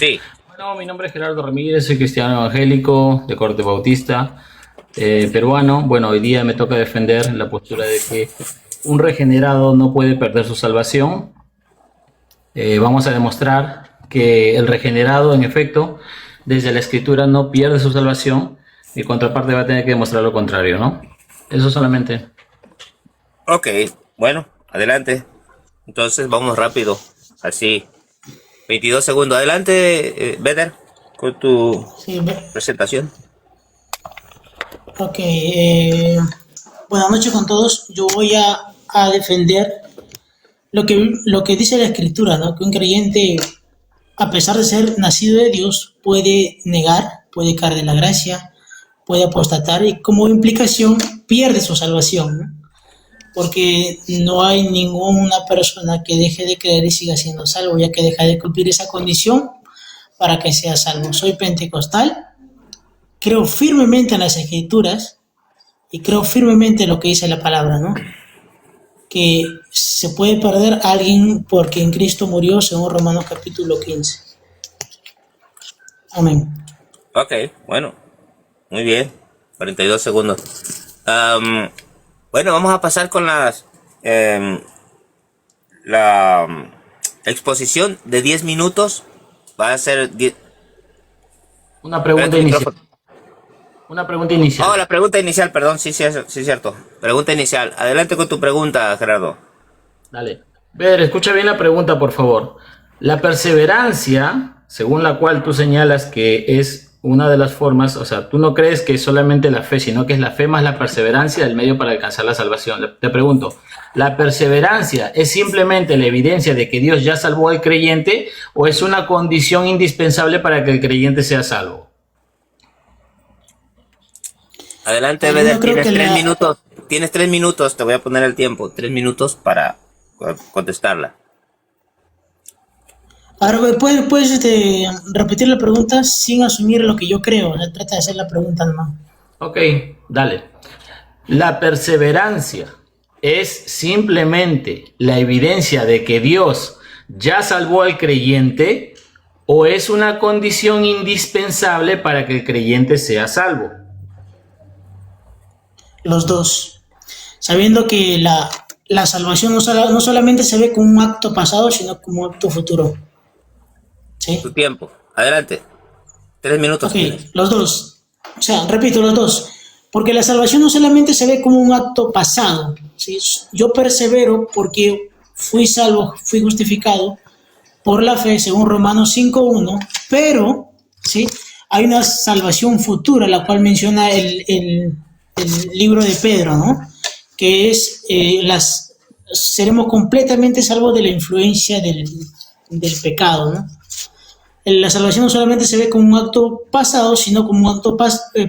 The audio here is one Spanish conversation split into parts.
Sí. Bueno, mi nombre es Gerardo Ramírez, soy cristiano evangélico de corte bautista, peruano. Bueno, hoy día me toca defender la postura de que un regenerado no puede perder su salvación. Vamos a demostrar que el regenerado, en efecto, desde la Escritura no pierde su salvación. Mi contraparte va a tener que demostrar lo contrario, ¿no? Eso solamente. Ok, bueno, adelante. Entonces vamos rápido. Así, 22 segundos. Adelante, Beder, con tu Sí, presentación. ok. Buenas noches con todos. Yo voy a defender lo que dice la Escritura, ¿no? Que un creyente, a pesar de ser nacido de Dios, puede negar, puede caer de la gracia, puede apostatar y como implicación pierde su salvación, ¿no? Porque no hay ninguna persona que deje de creer y siga siendo salvo, ya que deja de cumplir esa condición para que sea salvo. Soy pentecostal, creo firmemente en las Escrituras y creo firmemente en lo que dice la palabra, ¿no? Que se puede perder a alguien porque en Cristo murió, según Romanos capítulo 15. Amén. Ok, bueno, muy bien. 42 segundos. Bueno, vamos a pasar con la exposición de 10 minutos. Va a ser 10. Una pregunta inicial. Una pregunta inicial. Oh, la pregunta inicial, perdón, sí, sí, cierto. Pregunta inicial. Adelante con tu pregunta, Gerardo. Dale. Ver, escucha bien la pregunta, por favor. La perseverancia, según la cual tú señalas que es una de las formas, o sea, tú no crees que es solamente la fe, sino que es la fe más la perseverancia del medio para alcanzar la salvación. Te pregunto, ¿la perseverancia es simplemente la evidencia de que Dios ya salvó al creyente o es una condición indispensable para que el creyente sea salvo? Adelante, Yo Beder, creo tienes que 3 minutos. Tienes 3 minutos, te voy a poner el tiempo. 3 minutos para contestarla. Ahora, ¿puedes repetir la pregunta sin asumir lo que yo creo? O sea, trata de hacer la pregunta nomás. Ok, dale. La perseverancia es simplemente la evidencia de que Dios ya salvó al creyente o es una condición indispensable para que el creyente sea salvo. Los dos. Sabiendo que la salvación no solamente se ve como un acto pasado, sino como un acto futuro. ¿Sí? Tu tiempo. Adelante. 3 minutos Ok, tienes. los dos. O sea, repito, los dos. Porque la salvación no solamente se ve como un acto pasado, ¿sí? Yo persevero porque fui salvo, fui justificado por la fe, según Romanos 5:1, pero, ¿sí? Hay una salvación futura, la cual menciona el libro de Pedro, ¿no? Que es, seremos completamente salvos de la influencia del pecado, ¿no? La salvación no solamente se ve como un acto pasado, sino como un acto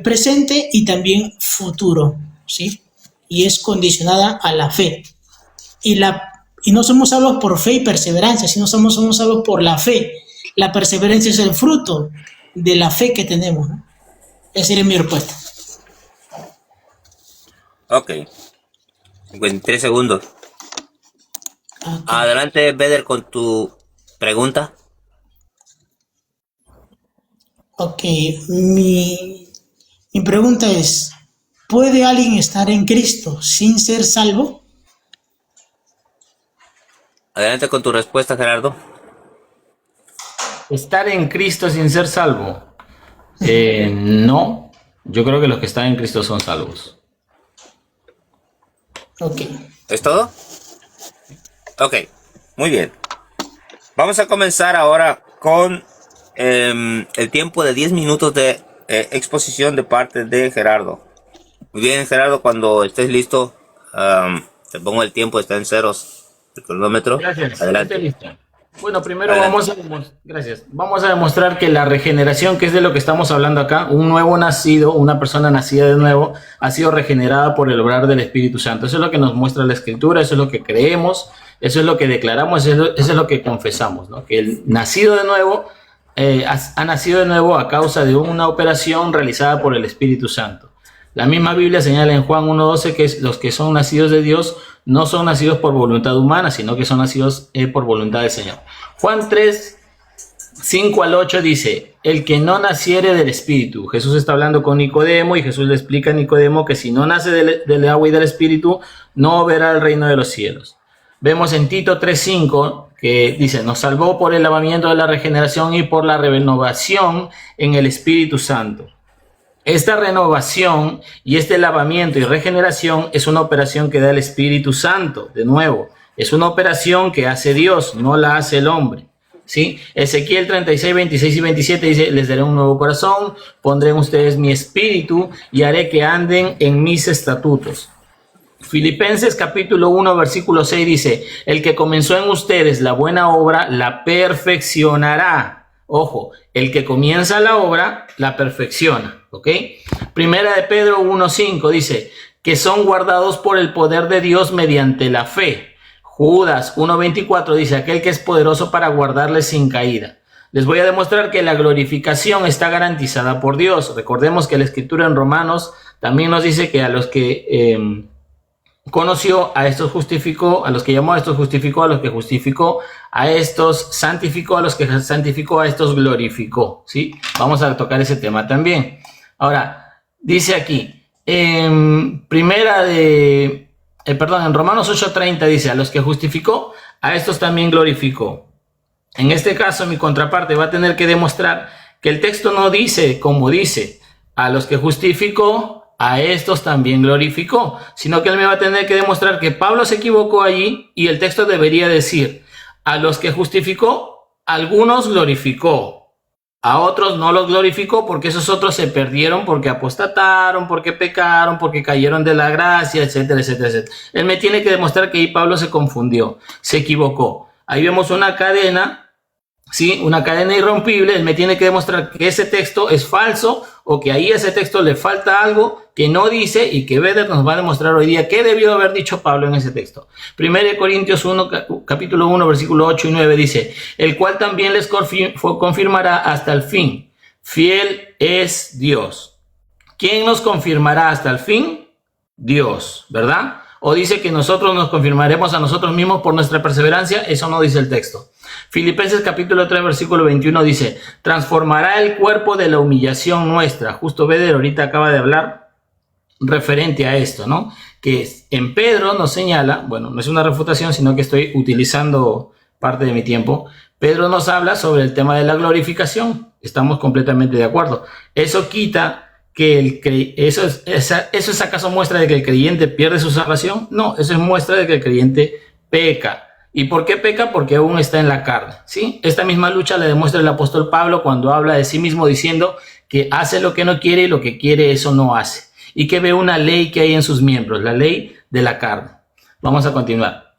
presente y también futuro, ¿sí? Y es condicionada a la fe. Y no somos salvos por fe y perseverancia, sino somos salvos por la fe. La perseverancia es el fruto de la fe que tenemos, ¿no? Esa sería mi respuesta. Ok. 53 segundos. Okay. Adelante, Beder, con tu pregunta. Ok, mi pregunta es, ¿puede alguien estar en Cristo sin ser salvo? Adelante con tu respuesta, Gerardo. ¿Estar en Cristo sin ser salvo? No, yo creo que los que están en Cristo son salvos. Ok. ¿Es todo? Ok, muy bien. Vamos a comenzar ahora con el tiempo de 10 minutos de exposición de parte de Gerardo. Muy bien, Gerardo, cuando estés listo, te pongo el tiempo, está en ceros el cronómetro. Gracias. Adelante. Estoy listo. Bueno, primero Adelante. vamos a demostrar que la regeneración, que es de lo que estamos hablando acá, un nuevo nacido, una persona nacida de nuevo, ha sido regenerada por el obrar del Espíritu Santo. Eso es lo que nos muestra la Escritura, eso es lo que creemos, eso es lo que declaramos, eso es lo que confesamos, ¿no? Que el nacido de nuevo ha nacido de nuevo a causa de una operación realizada por el Espíritu Santo. La misma Biblia señala en Juan 1:12 que los que son nacidos de Dios no son nacidos por voluntad humana, sino que son nacidos por voluntad del Señor. Juan 3, 5 al 8 dice, el que no naciere del Espíritu. Jesús está hablando con Nicodemo y Jesús le explica a Nicodemo que si no nace del agua y del Espíritu, no verá el reino de los cielos. Vemos en Tito 3:5 que dice, nos salvó por el lavamiento de la regeneración y por la renovación en el Espíritu Santo. Esta renovación y este lavamiento y regeneración es una operación que da el Espíritu Santo. De nuevo, es una operación que hace Dios, no la hace el hombre. ¿Sí? Ezequiel 36, 26 y 27 dice, les daré un nuevo corazón, pondré en ustedes mi espíritu y haré que anden en mis estatutos. Filipenses capítulo 1 versículo 6 dice, el que comenzó en ustedes la buena obra la perfeccionará. Ojo, el que comienza la obra la perfecciona, ¿ok? Primera de Pedro 1:5 dice, que son guardados por el poder de Dios mediante la fe. Judas 1:24 dice, aquel que es poderoso para guardarles sin caída. Les voy a demostrar que la glorificación está garantizada por Dios. Recordemos que la escritura en Romanos también nos dice que a los que conoció, a estos justificó, a los que llamó, a estos justificó, a los que justificó, a estos santificó, a los que santificó, a estos glorificó. ¿Sí? Vamos a tocar ese tema también. Ahora, dice aquí, en Romanos 8:30 dice, a los que justificó, a estos también glorificó. En este caso, mi contraparte va a tener que demostrar que el texto no dice como dice, a los que justificó, a estos también glorificó, sino que él me va a tener que demostrar que Pablo se equivocó allí y el texto debería decir, a los que justificó, algunos glorificó. A otros no los glorificó porque esos otros se perdieron, porque apostataron, porque pecaron, porque cayeron de la gracia, etcétera, etcétera, etcétera. Él me tiene que demostrar que ahí Pablo se confundió, se equivocó. Ahí vemos una cadena, ¿sí? Una cadena irrompible. Él me tiene que demostrar que ese texto es falso o que ahí a ese texto le falta algo que no dice y que Vedder nos va a demostrar hoy día qué debió haber dicho Pablo en ese texto. 1 Corintios 1, capítulo 1, versículo 8 y 9 dice, el cual también les confirmará hasta el fin. Fiel es Dios. ¿Quién nos confirmará hasta el fin? Dios, ¿verdad? O dice que nosotros nos confirmaremos a nosotros mismos por nuestra perseverancia. Eso no dice el texto. Filipenses capítulo 3 versículo 21 dice, transformará el cuerpo de la humillación nuestra. Justo Vedder ahorita acaba de hablar referente a esto, ¿no? Que en Pedro nos señala, bueno, no es una refutación, sino que estoy utilizando parte de mi tiempo. Pedro nos habla sobre el tema de la glorificación. Estamos completamente de acuerdo. Eso quita que ¿eso es acaso muestra de que el creyente pierde su salvación? No, eso es muestra de que el creyente peca. ¿Y por qué peca? Porque aún está en la carne, ¿sí? Esta misma lucha la demuestra el apóstol Pablo cuando habla de sí mismo diciendo que hace lo que no quiere y lo que quiere eso no hace. Y que ve una ley que hay en sus miembros, la ley de la carne. Vamos a continuar.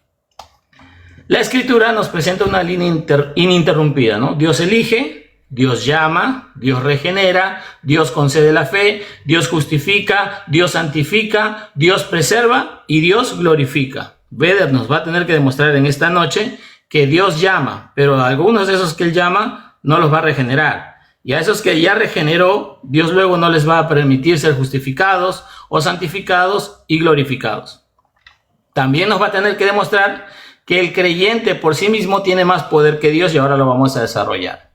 La escritura nos presenta una línea ininterrumpida, ¿no? Dios elige, Dios llama, Dios regenera, Dios concede la fe, Dios justifica, Dios santifica, Dios preserva y Dios glorifica. Vedder nos va a tener que demostrar en esta noche que Dios llama, pero a algunos de esos que Él llama no los va a regenerar. Y a esos que ya regeneró, Dios luego no les va a permitir ser justificados o santificados y glorificados. También nos va a tener que demostrar que el creyente por sí mismo tiene más poder que Dios y ahora lo vamos a desarrollar.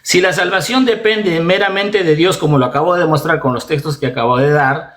Si la salvación depende meramente de Dios, como lo acabo de demostrar con los textos que acabo de dar,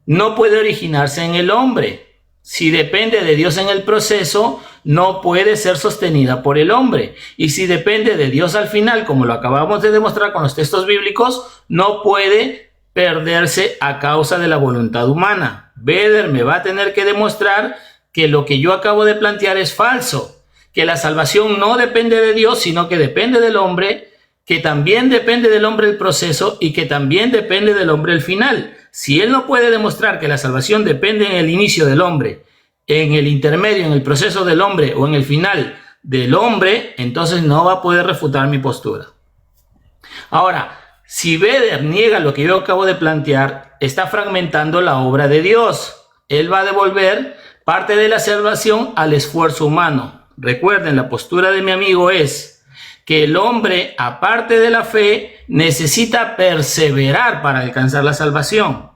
no puede originarse en el hombre. Si depende de Dios en el proceso, no puede ser sostenida por el hombre. Y si depende de Dios al final, como lo acabamos de demostrar con los textos bíblicos, no puede perderse a causa de la voluntad humana. Vedder me va a tener que demostrar que lo que yo acabo de plantear es falso, que la salvación no depende de Dios, sino que depende del hombre, que también depende del hombre el proceso y que también depende del hombre el final. Si él no puede demostrar que la salvación depende en el inicio del hombre, en el intermedio, en el proceso del hombre o en el final del hombre, entonces no va a poder refutar mi postura. Ahora, si Vedder niega lo que yo acabo de plantear, está fragmentando la obra de Dios. Él va a devolver parte de la salvación al esfuerzo humano. Recuerden, la postura de mi amigo es que el hombre, aparte de la fe, necesita perseverar para alcanzar la salvación.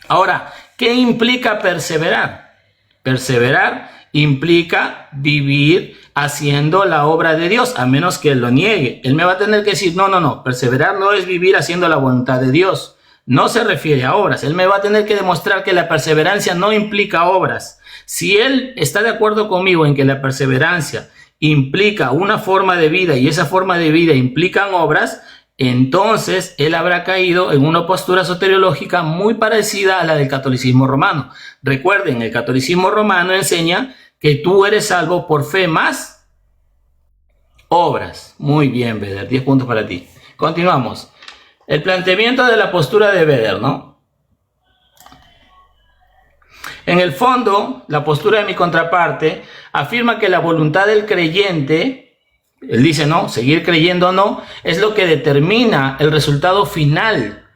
Ahora, ¿qué implica perseverar? Perseverar implica vivir haciendo la obra de Dios, a menos que él lo niegue. Él me va a tener que decir, no, perseverar no es vivir haciendo la voluntad de Dios. No se refiere a obras. Él me va a tener que demostrar que la perseverancia no implica obras. Si él está de acuerdo conmigo en que la perseverancia implica una forma de vida y esa forma de vida implican obras, entonces él habrá caído en una postura soteriológica muy parecida a la del catolicismo romano. Recuerden, el catolicismo romano enseña que tú eres salvo por fe más obras. Muy bien, Beder, 10 puntos para ti. Continuamos. El planteamiento de la postura de Beder, ¿no? En el fondo, la postura de mi contraparte afirma que la voluntad del creyente, él dice, no, seguir creyendo o no, es lo que determina el resultado final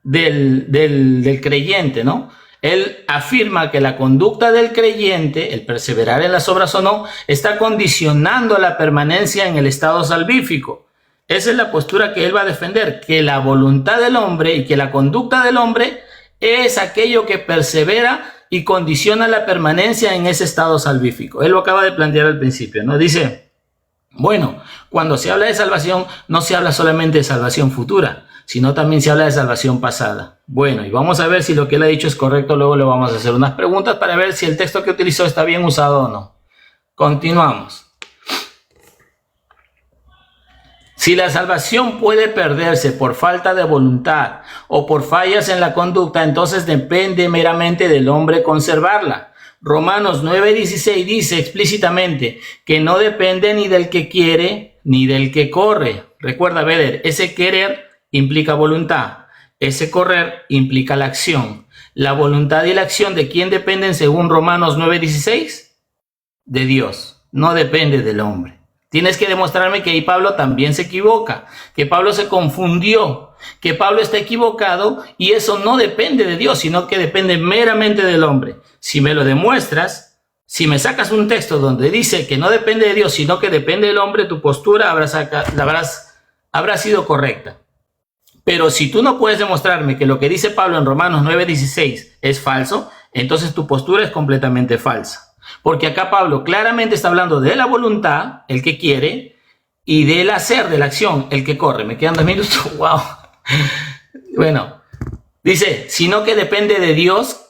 del creyente, ¿no? Él afirma que la conducta del creyente, el perseverar en las obras o no, está condicionando la permanencia en el estado salvífico. Esa es la postura que él va a defender, que la voluntad del hombre y que la conducta del hombre es aquello que persevera y condiciona la permanencia en ese estado salvífico. Él lo acaba de plantear al principio, ¿no? Dice, bueno, cuando se habla de salvación, no se habla solamente de salvación futura, sino también se habla de salvación pasada. Bueno, y vamos a ver si lo que él ha dicho es correcto, luego le vamos a hacer unas preguntas para ver si el texto que utilizó está bien usado o no. Continuamos. Si la salvación puede perderse por falta de voluntad o por fallas en la conducta, entonces depende meramente del hombre conservarla. Romanos 9:16 dice explícitamente que no depende ni del que quiere ni del que corre. Recuerda, Beder, ese querer implica voluntad, ese correr implica la acción. La voluntad y la acción, ¿de quién dependen según Romanos 9:16? De Dios, no depende del hombre. Tienes que demostrarme que ahí Pablo también se equivoca, que Pablo se confundió, que Pablo está equivocado y eso no depende de Dios, sino que depende meramente del hombre. Si me lo demuestras, si me sacas un texto donde dice que no depende de Dios, sino que depende del hombre, tu postura habrá sido correcta. Pero si tú no puedes demostrarme que lo que dice Pablo en Romanos 9:16 es falso, entonces tu postura es completamente falsa. Porque acá Pablo claramente está hablando de la voluntad, el que quiere, y del hacer, de la acción, el que corre. Me quedan 2 minutos. Wow. Bueno, dice, sino que depende de Dios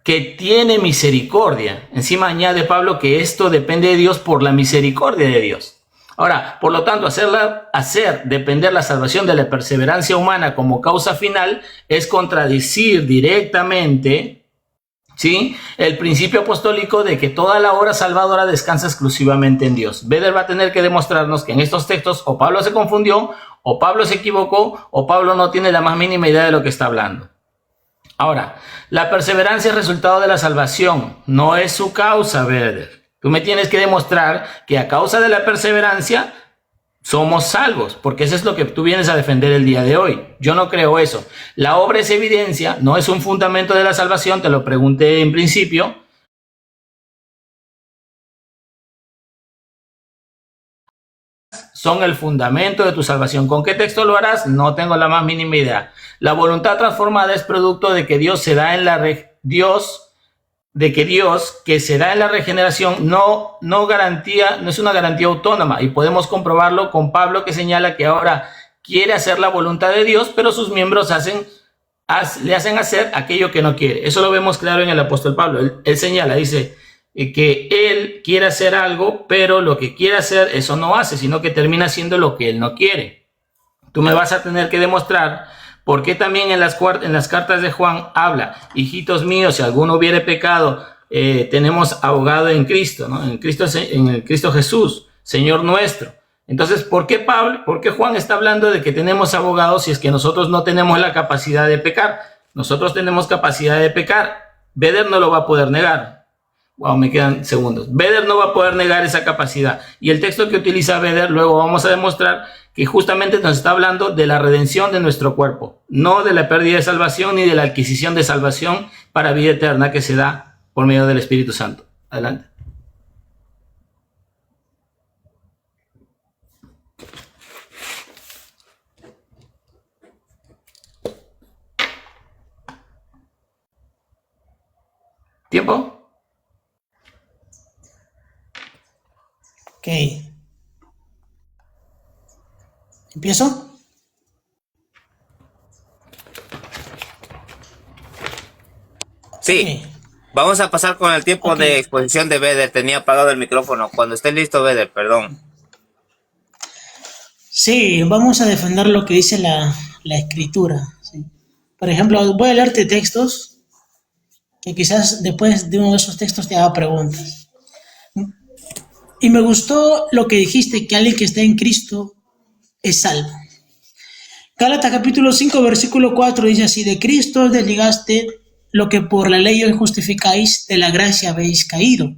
que tiene misericordia. Encima añade Pablo que esto depende de Dios por la misericordia de Dios. Ahora, por lo tanto, hacer depender la salvación de la perseverancia humana como causa final es contradecir directamente, ¿sí?, el principio apostólico de que toda la obra salvadora descansa exclusivamente en Dios. Beder va a tener que demostrarnos que en estos textos o Pablo se confundió, o Pablo se equivocó, o Pablo no tiene la más mínima idea de lo que está hablando. Ahora, la perseverancia es resultado de la salvación, no es su causa, Beder. Tú me tienes que demostrar que a causa de la perseverancia somos salvos, porque eso es lo que tú vienes a defender el día de hoy. Yo no creo eso. La obra es evidencia, no es un fundamento de la salvación, te lo pregunté en principio. Son el fundamento de tu salvación. ¿Con qué texto lo harás? No tengo la más mínima idea. La voluntad transformada es producto de que Dios se da en la Dios que se da en la regeneración no es una garantía autónoma, y podemos comprobarlo con Pablo, que señala que ahora quiere hacer la voluntad de Dios, pero sus miembros le hacen hacer aquello que no quiere. Eso lo vemos claro en el apóstol Pablo. Él señala, dice que él quiere hacer algo, pero lo que quiere hacer, eso no hace, sino que termina haciendo lo que él no quiere. Tú me vas a tener que demostrar por qué también en las cartas de Juan habla, hijitos míos, si alguno hubiere pecado, tenemos abogado en Cristo, ¿no? En el Cristo Jesús, Señor nuestro. Entonces, ¿por qué Juan está hablando de que tenemos abogados si es que nosotros no tenemos la capacidad de pecar? Nosotros tenemos capacidad de pecar. Beder no lo va a poder negar. Wow, me quedan segundos. Beder no va a poder negar esa capacidad. Y el texto que utiliza Beder, luego vamos a demostrar que justamente nos está hablando de la redención de nuestro cuerpo, no de la pérdida de salvación ni de la adquisición de salvación para vida eterna que se da por medio del Espíritu Santo. Adelante. ¿Tiempo? ¿Empiezo? Sí. Ok. Vamos a pasar con el tiempo Ok. de exposición de Beder. Tenía apagado el micrófono. Cuando esté listo, Beder, perdón. Sí, vamos a defender lo que dice la escritura. ¿Sí? Por ejemplo, voy a leerte textos que quizás después de uno de esos textos te haga preguntas. Y me gustó lo que dijiste, que alguien que está en Cristo es salvo. Gálatas capítulo 5, versículo 4 dice así: de Cristo os desligaste, lo que por la ley os justificáis, de la gracia habéis caído.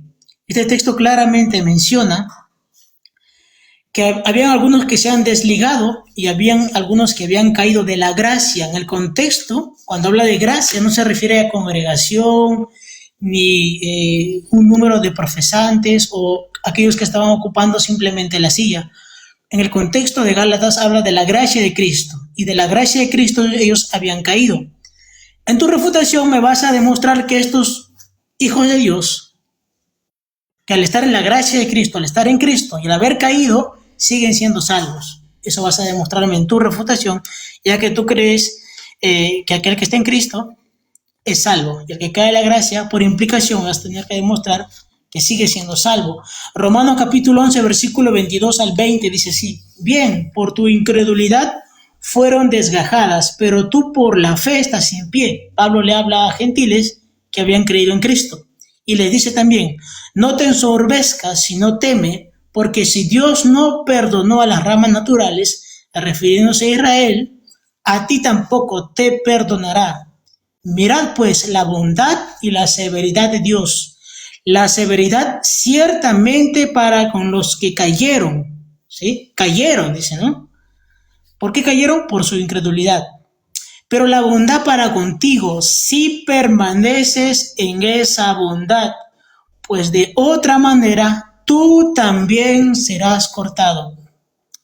Este texto claramente menciona que habían algunos que se han desligado y habían algunos que habían caído de la gracia. En el contexto, cuando habla de gracia, no se refiere a congregación, ni un número de profesantes o aquellos que estaban ocupando simplemente la silla. En el contexto de Gálatas habla de la gracia de Cristo, y de la gracia de Cristo ellos habían caído. En tu refutación me vas a demostrar que estos hijos de Dios, que al estar en la gracia de Cristo, al estar en Cristo y al haber caído, siguen siendo salvos. Eso vas a demostrarme en tu refutación, ya que tú crees que aquel que está en Cristo es salvo, y el que cae en la gracia, por implicación, vas a tener que demostrar que sigue siendo salvo. Romanos capítulo 11, versículo 22 al 20 dice así: bien, por tu incredulidad fueron desgajadas, pero tú por la fe estás en pie. Pablo le habla a gentiles que habían creído en Cristo. Y le dice también: no te ensoberbezcas, sino teme, porque si Dios no perdonó a las ramas naturales, refiriéndose a Israel, a ti tampoco te perdonará. Mirad pues la bondad y la severidad de Dios. La severidad ciertamente para con los que cayeron, ¿sí? Cayeron, dice, ¿no? ¿Por qué cayeron? Por su incredulidad. Pero la bondad para contigo, si permaneces en esa bondad, pues de otra manera tú también serás cortado.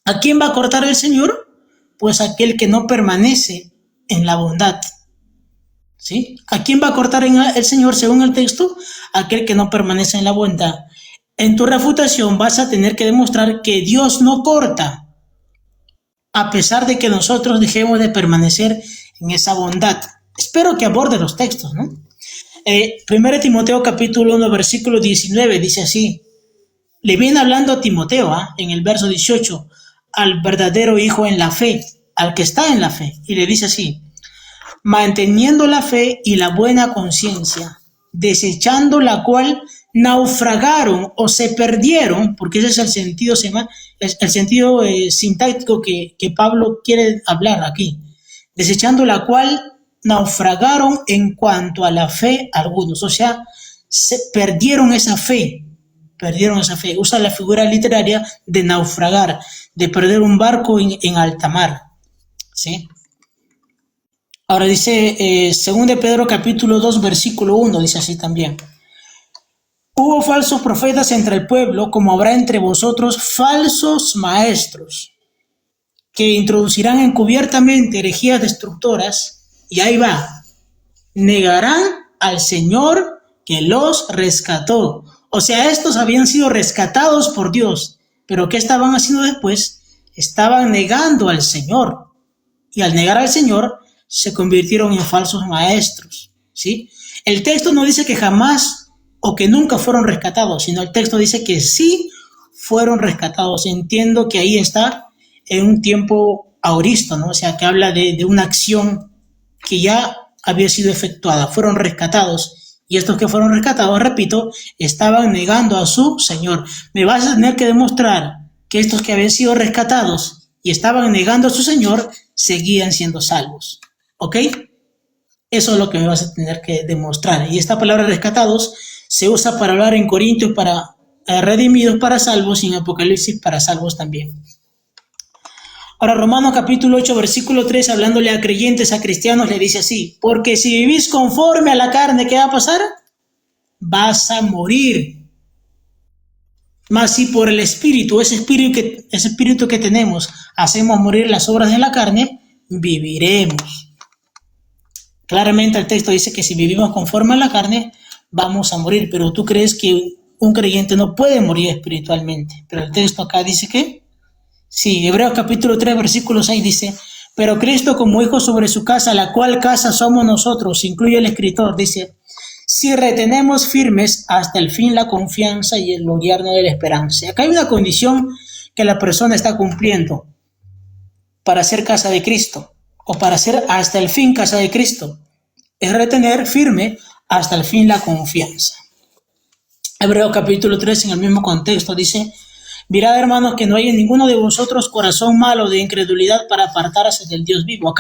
¿A quién va a cortar el Señor? Pues aquel que no permanece en la bondad. ¿Sí? ¿A quién va a cortar el Señor según el texto? Aquel que no permanece en la bondad. En tu refutación vas a tener que demostrar que Dios no corta, a pesar de que nosotros dejemos de permanecer en esa bondad. Espero que aborde los textos, ¿no? 1 Timoteo capítulo 1, versículo 19 dice así: le viene hablando a Timoteo, en el verso 18, al verdadero hijo en la fe, al que está en la fe, y le dice así: manteniendo la fe y la buena conciencia, desechando la cual naufragaron o se perdieron, porque ese es el sentido, el sentido sintáctico que Pablo quiere hablar aquí, desechando la cual naufragaron en cuanto a la fe algunos, o sea, se perdieron esa fe, usa la figura literaria de naufragar, de perder un barco en alta mar, ¿sí? Ahora dice, 2 de Pedro capítulo 2, versículo 1, dice así también: hubo falsos profetas entre el pueblo, como habrá entre vosotros falsos maestros, que introducirán encubiertamente herejías destructoras, y ahí va, negarán al Señor que los rescató. O sea, estos habían sido rescatados por Dios, pero ¿qué estaban haciendo después? Estaban negando al Señor, y al negar al Señor se convirtieron en falsos maestros, ¿sí? El texto no dice que jamás o que nunca fueron rescatados, sino el texto dice que sí fueron rescatados. Entiendo que ahí está en un tiempo aoristo, ¿no? O sea, que habla de una acción que ya había sido efectuada. Fueron rescatados, y estos que fueron rescatados, repito, estaban negando a su Señor. Me vas a tener que demostrar que estos que habían sido rescatados y estaban negando a su Señor seguían siendo salvos. ¿Ok? Eso es lo que me vas a tener que demostrar. Y esta palabra rescatados se usa para hablar en Corintios para redimidos, para salvos, y en Apocalipsis para salvos también. Ahora, Romanos capítulo 8, versículo 3, hablándole a creyentes, a cristianos, le dice así: porque si vivís conforme a la carne, ¿qué va a pasar? Vas a morir. Mas si por el Espíritu, ese espíritu que tenemos, hacemos morir las obras de la carne, viviremos. Claramente el texto dice que si vivimos conforme a la carne, vamos a morir. Pero tú crees que un creyente no puede morir espiritualmente. Pero el texto acá dice que, sí, Hebreos capítulo 3, versículo 6 dice, pero Cristo como hijo sobre su casa, la cual casa somos nosotros, incluye el escritor, dice, si retenemos firmes hasta el fin la confianza y el gobierno de la esperanza. Y acá hay una condición que la persona está cumpliendo para ser casa de Cristo, o para ser hasta el fin casa de Cristo, es retener firme hasta el fin la confianza. Hebreos capítulo 3 en el mismo contexto dice, mirad hermanos que no hay en ninguno de vosotros corazón malo de incredulidad para apartarse del Dios vivo.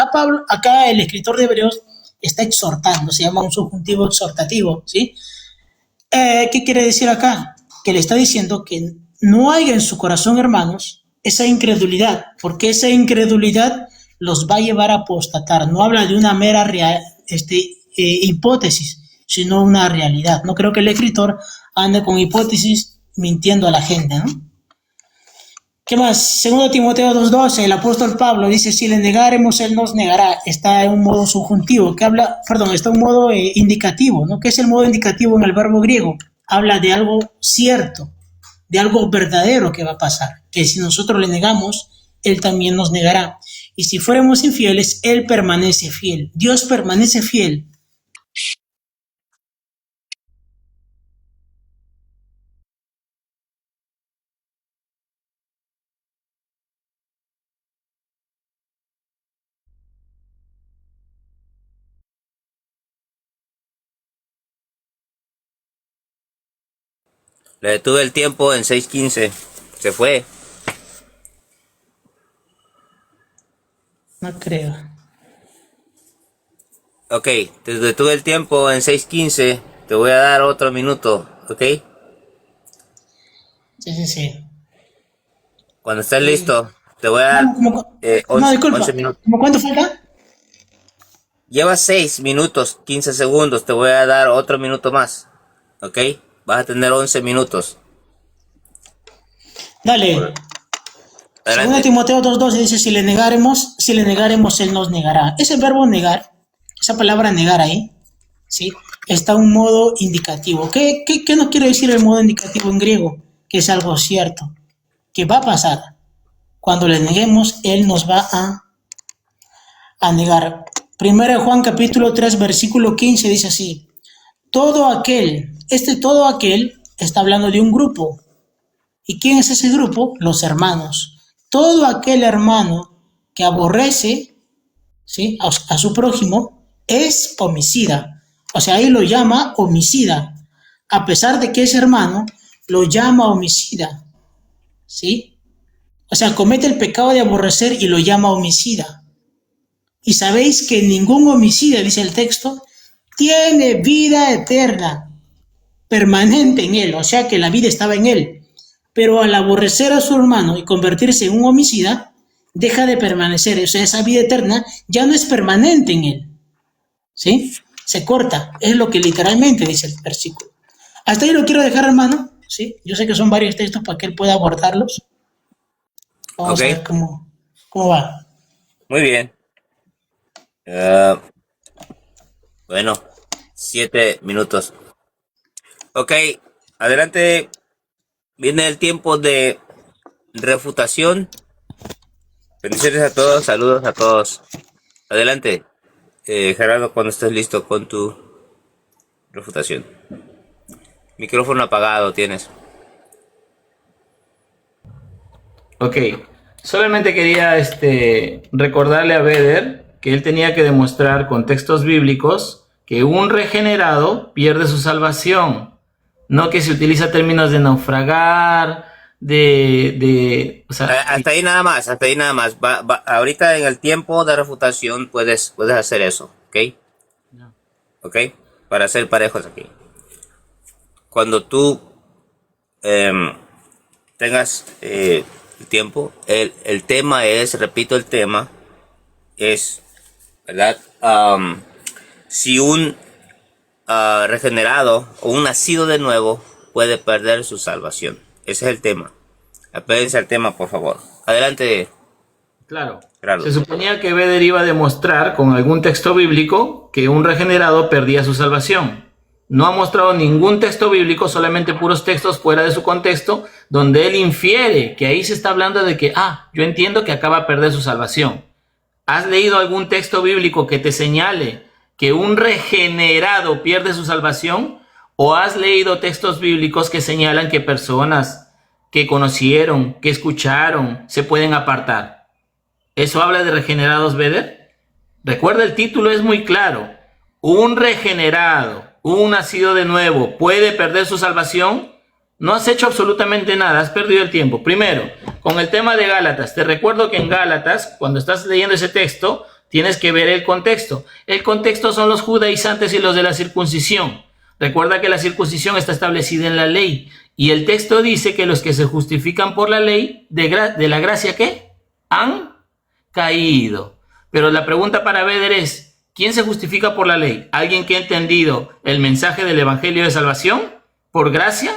Acá el escritor de Hebreos está exhortando, se llama un subjuntivo exhortativo, ¿sí? ¿Qué quiere decir acá? Que le está diciendo que no hay en su corazón, hermanos, esa incredulidad, porque esa incredulidad los va a llevar a apostatar. No habla de una mera hipótesis, sino una realidad. No creo que el escritor ande con hipótesis mintiendo a la gente, ¿no? ¿Qué más? 2 Timoteo 2:12, el apóstol Pablo dice, si le negaremos, él nos negará. Está en un modo subjuntivo, está en un modo indicativo, ¿no? ¿Qué es el modo indicativo en el verbo griego? Habla de algo cierto, de algo verdadero que va a pasar, que si nosotros le negamos, él también nos negará. Y si fuéramos infieles, él permanece fiel. Dios permanece fiel. Le detuve el tiempo en 6:15. Se fue. No creo. Ok, te detuve el tiempo en 6:15. Te voy a dar otro minuto, ¿ok? Sí. Cuando estés listo, te voy a dar No, 11 minutos. ¿Cómo cuánto falta? Llevas 6 minutos, 15 segundos. Te voy a dar otro minuto más, ¿ok? Vas a tener 11 minutos. Dale. Adelante. 2 Timoteo 2:12 dice, si le negaremos, él nos negará. Ese verbo negar, esa palabra negar ahí, ¿sí? Está un modo indicativo. ¿Qué nos quiere decir el modo indicativo en griego? Que es algo cierto, que va a pasar. Cuando le neguemos, él nos va a negar. 1 Juan capítulo 3, versículo 15 dice así, todo aquel está hablando de un grupo. ¿Y quién es ese grupo? Los hermanos. Todo aquel hermano que aborrece, ¿sí?, a su prójimo es homicida. O sea, ahí lo llama homicida. A pesar de que es hermano, lo llama homicida. ¿Sí? O sea, comete el pecado de aborrecer y lo llama homicida. Y sabéis que ningún homicida, dice el texto, tiene vida eterna, permanente en él. O sea que la vida estaba en él. Pero al aborrecer a su hermano y convertirse en un homicida, deja de permanecer. O sea, esa vida eterna ya no es permanente en él. ¿Sí? Se corta. Es lo que literalmente dice el versículo. Hasta ahí lo quiero dejar, hermano. ¿Sí? Yo sé que son varios textos para que él pueda abordarlos. Vamos a ver cómo va. Muy bien. Bueno, 7 minutos. Ok, adelante. Viene el tiempo de refutación. Bendiciones a todos, saludos a todos. Adelante, Gerardo, cuando estés listo con tu refutación. Micrófono apagado tienes. Ok, solamente quería recordarle a Beder que él tenía que demostrar con textos bíblicos que un regenerado pierde su salvación. No que se utiliza términos de naufragar, o sea, Hasta ahí nada más, hasta ahí nada más. Ahorita en el tiempo de refutación puedes hacer eso, ¿ok? No. ¿Ok? Para ser parejos aquí. Cuando tú tengas el tiempo, el tema es, repito el tema, es, ¿verdad? Si un regenerado o un nacido de nuevo puede perder su salvación. Ese es el tema. Apéguense al tema, por favor. Adelante. Claro. Claro. Se suponía que Beder iba a demostrar con algún texto bíblico que un regenerado perdía su salvación. no ha mostrado ningún texto bíblico, solamente puros textos fuera de su contexto, donde él infiere que ahí se está hablando de que, yo entiendo que acaba de perder su salvación. ¿Has leído algún texto bíblico que te señale que un regenerado pierde su salvación? ¿O has leído textos bíblicos que señalan que personas que conocieron, que escucharon, se pueden apartar? ¿Eso habla de regenerados, Beder? Recuerda, el título es muy claro. Un regenerado, un nacido de nuevo, ¿puede perder su salvación? No has hecho absolutamente nada, has perdido el tiempo. Primero, con el tema de Gálatas, te recuerdo que en Gálatas, cuando estás leyendo ese texto, tienes que ver el contexto. El contexto son los judaizantes y los de la circuncisión. Recuerda que la circuncisión está establecida en la ley. Y el texto dice que los que se justifican por la ley, de la gracia, ¿qué? Han caído. Pero la pregunta para Beder es, ¿quién se justifica por la ley? ¿Alguien que ha entendido el mensaje del evangelio de salvación? ¿Por gracia?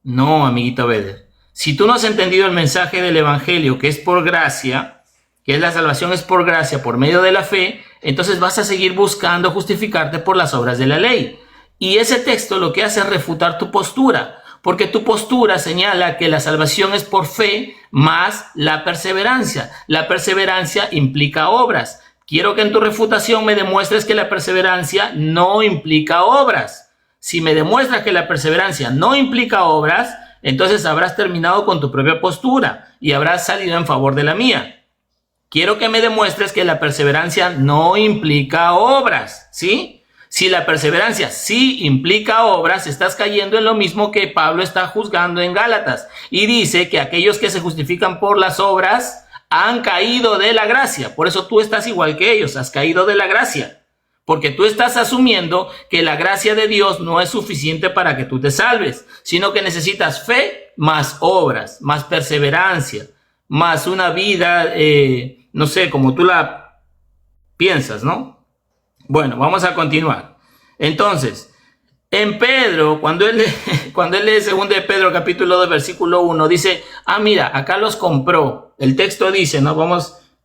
No, amiguito Beder. Si tú no has entendido el mensaje del evangelio, que es por gracia, que es la salvación es por gracia, por medio de la fe, entonces vas a seguir buscando justificarte por las obras de la ley. Y ese texto lo que hace es refutar tu postura, porque tu postura señala que la salvación es por fe más la perseverancia. La perseverancia implica obras. Quiero que en tu refutación me demuestres que la perseverancia no implica obras. Si me demuestras que la perseverancia no implica obras, entonces habrás terminado con tu propia postura y habrás salido en favor de la mía. Quiero que me demuestres que la perseverancia no implica obras, ¿sí? Si la perseverancia sí implica obras, estás cayendo en lo mismo que Pablo está juzgando en Gálatas. Y dice que aquellos que se justifican por las obras han caído de la gracia. Por eso tú estás igual que ellos, has caído de la gracia. Porque tú estás asumiendo que la gracia de Dios no es suficiente para que tú te salves, sino que necesitas fe más obras, más perseverancia, más una vida, no sé, como tú la piensas, ¿no? Bueno, vamos a continuar. Entonces, en Pedro, cuando él lee 2 de Pedro capítulo 2 versículo 1, dice, mira, acá los compró. El texto dice, ¿no?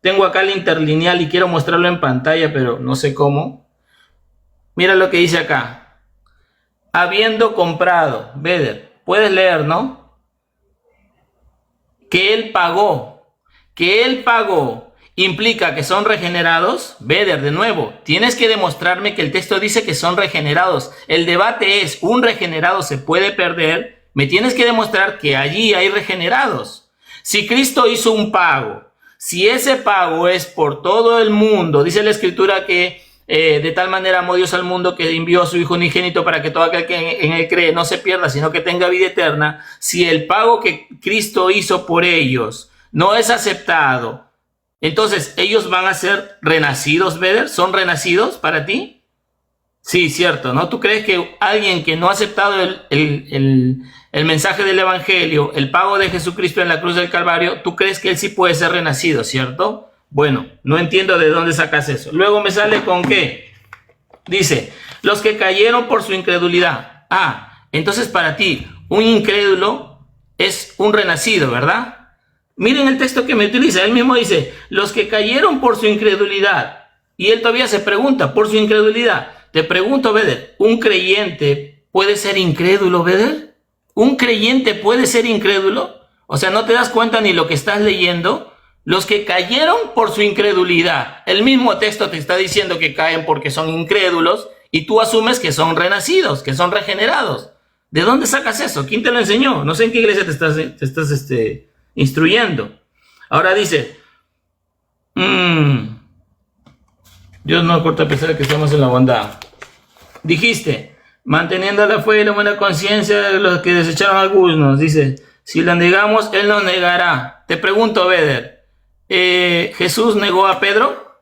Tengo acá el interlineal y quiero mostrarlo en pantalla, pero no sé cómo. Mira lo que dice acá. Habiendo comprado, Beder, puedes leer, ¿no? Que él pagó, implica que son regenerados. Beder, de nuevo, tienes que demostrarme que el texto dice que son regenerados. El debate es, ¿un regenerado se puede perder? Me tienes que demostrar que allí hay regenerados. Si Cristo hizo un pago, si ese pago es por todo el mundo, dice la Escritura que de tal manera amó Dios al mundo que envió a su Hijo unigénito para que todo aquel que en él cree no se pierda, sino que tenga vida eterna. Si el pago que Cristo hizo por ellos no es aceptado, entonces ellos van a ser renacidos, Beder. ¿Son renacidos para ti? Sí, cierto, ¿no? ¿Tú crees que alguien que no ha aceptado el mensaje del evangelio, el pago de Jesucristo en la cruz del Calvario, tú crees que él sí puede ser renacido, cierto? Bueno, no entiendo de dónde sacas eso. Luego me sale con qué. Dice, los que cayeron por su incredulidad. Entonces para ti, un incrédulo es un renacido, ¿verdad? Miren el texto que me utiliza. Él mismo dice, los que cayeron por su incredulidad. Y él todavía se pregunta, por su incredulidad. Te pregunto, Beder, ¿un creyente puede ser incrédulo, Beder? ¿Un creyente puede ser incrédulo? O sea, ¿no te das cuenta ni lo que estás leyendo? Los que cayeron por su incredulidad. El mismo texto te está diciendo que caen porque son incrédulos y tú asumes que son renacidos, que son regenerados. ¿De dónde sacas eso? ¿Quién te lo enseñó? No sé en qué iglesia te estás instruyendo. Ahora dice, Dios no corta a pesar de que estamos en la bondad. Dijiste, manteniendo la fe y la buena conciencia de los que desecharon algunos. Dice, si la negamos, Él nos negará. Te pregunto, Beder, ¿Jesús negó a Pedro?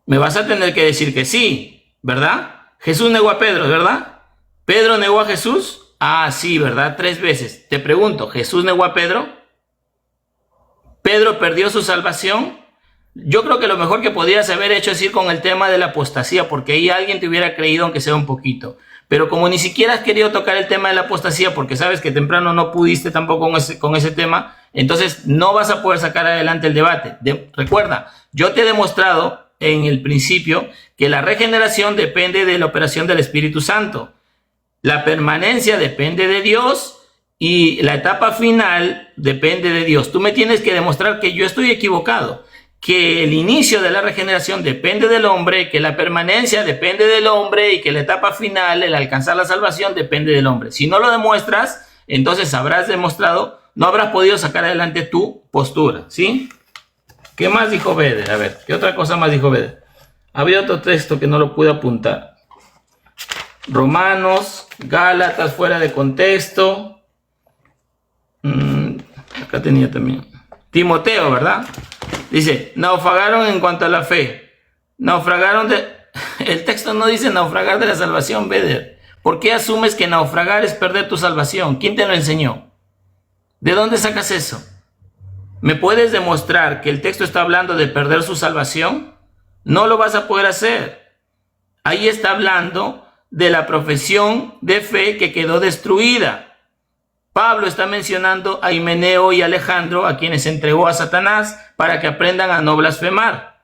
Me vas a tener que decir que sí, ¿verdad? Jesús negó a Pedro, ¿verdad? ¿Pedro negó a Jesús? Sí, ¿verdad? 3 veces. Te pregunto, ¿Jesús negó a Pedro? ¿Pedro perdió su salvación? Yo creo que lo mejor que podrías haber hecho es ir con el tema de la apostasía, porque ahí alguien te hubiera creído aunque sea un poquito. Pero como ni siquiera has querido tocar el tema de la apostasía, porque sabes que temprano no pudiste tampoco con ese tema, entonces no vas a poder sacar adelante el debate. Recuerda, yo te he demostrado en el principio que la regeneración depende de la operación del Espíritu Santo. La permanencia depende de Dios y la etapa final depende de Dios. Tú me tienes que demostrar que yo estoy equivocado, que el inicio de la regeneración depende del hombre, que la permanencia depende del hombre y que la etapa final, el alcanzar la salvación, depende del hombre. Si no lo demuestras, entonces habrás demostrado, no habrás podido sacar adelante tu postura, ¿sí? ¿Qué más dijo Beder? A ver, ¿qué otra cosa más dijo Beder? Había otro texto que no lo pude apuntar. Romanos, Gálatas fuera de contexto. Acá tenía también. Timoteo, ¿verdad? Dice, naufragaron en cuanto a la fe. Naufragaron de... El texto no dice naufragar de la salvación, Beder. ¿Por qué asumes que naufragar es perder tu salvación? ¿Quién te lo enseñó? ¿De dónde sacas eso? ¿Me puedes demostrar que el texto está hablando de perder su salvación? No lo vas a poder hacer. Ahí está hablando de la profesión de fe que quedó destruida. Pablo está mencionando a Himeneo y Alejandro, a quienes entregó a Satanás para que aprendan a no blasfemar.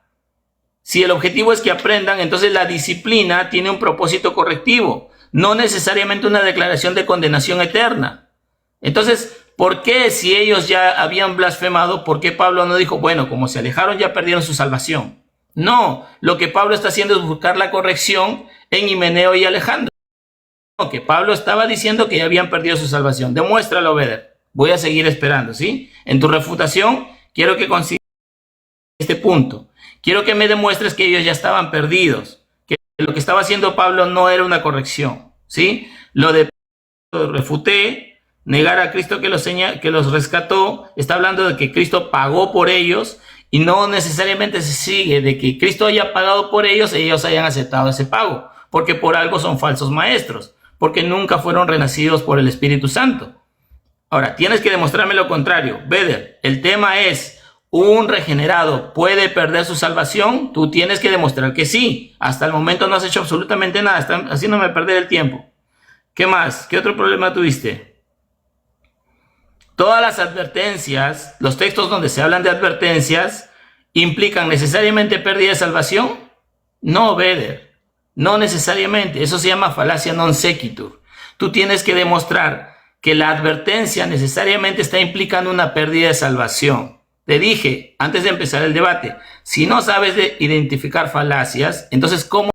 Si el objetivo es que aprendan, entonces la disciplina tiene un propósito correctivo, no necesariamente una declaración de condenación eterna. Entonces, ¿por qué si ellos ya habían blasfemado, por qué Pablo no dijo, bueno, como se alejaron ya perdieron su salvación? No, lo que Pablo está haciendo es buscar la corrección en Himeneo y Alejandro. Que Pablo estaba diciendo que ya habían perdido su salvación. Demuéstralo, Beder. Voy a seguir esperando, ¿sí? En tu refutación, quiero que consigas este punto. Quiero que me demuestres que ellos ya estaban perdidos, que lo que estaba haciendo Pablo no era una corrección, ¿sí? Lo de Pablo refuté, negar a Cristo que los rescató, está hablando de que Cristo pagó por ellos y no necesariamente se sigue de que Cristo haya pagado por ellos hayan aceptado ese pago, porque por algo son falsos maestros, porque nunca fueron renacidos por el Espíritu Santo. Ahora, tienes que demostrarme lo contrario. Beder, el tema es, ¿un regenerado puede perder su salvación? Tú tienes que demostrar que sí. Hasta el momento no has hecho absolutamente nada. Están haciéndome perder el tiempo. ¿Qué más? ¿Qué otro problema tuviste? Todas las advertencias, los textos donde se hablan de advertencias, ¿implican necesariamente pérdida de salvación? No, Beder. No necesariamente, eso se llama falacia non sequitur. Tú tienes que demostrar que la advertencia necesariamente está implicando una pérdida de salvación. Te dije, antes de empezar el debate, si no sabes de identificar falacias, entonces ¿cómo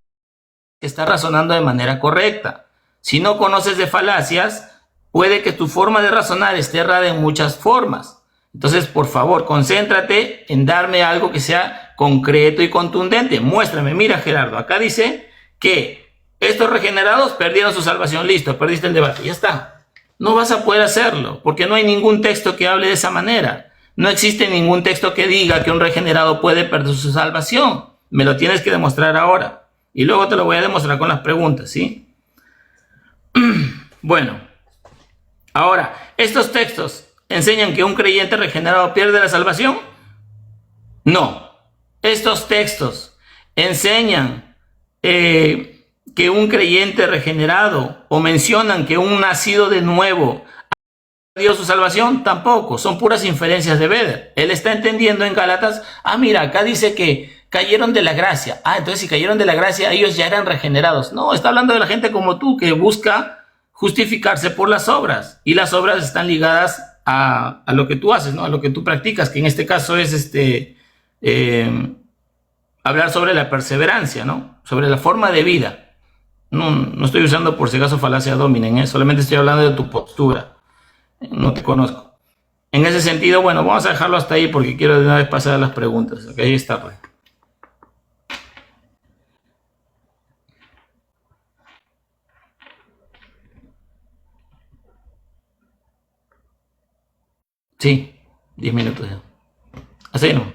estás razonando de manera correcta? Si no conoces de falacias, puede que tu forma de razonar esté errada en muchas formas. Entonces, por favor, concéntrate en darme algo que sea concreto y contundente. Muéstrame, mira Gerardo, acá dice que estos regenerados perdieron su salvación. Listo, perdiste el debate, ya está. No vas a poder hacerlo, porque no hay ningún texto que hable de esa manera. No existe ningún texto que diga que un regenerado puede perder su salvación. Me lo tienes que demostrar ahora. Y luego te lo voy a demostrar con las preguntas, ¿sí? Bueno, ahora, ¿estos textos enseñan que un creyente regenerado pierde la salvación? No. Estos textos enseñan que un creyente regenerado o mencionan que un nacido de nuevo perdió su salvación, tampoco, son puras inferencias de Beder. Él está entendiendo en Gálatas, mira, acá dice que cayeron de la gracia. Entonces si cayeron de la gracia, ellos ya eran regenerados. No, está hablando de la gente como tú que busca justificarse por las obras, y las obras están ligadas a lo que tú haces, ¿no? A lo que tú practicas, que en este caso es hablar sobre la perseverancia, ¿no? Sobre la forma de vida. No estoy usando por si acaso falacia dominen, solamente estoy hablando de tu postura. No te conozco. En ese sentido, bueno, vamos a dejarlo hasta ahí porque quiero de una vez pasar a las preguntas. Ok, ahí está, pues. Sí, 10 minutos ya. Así no.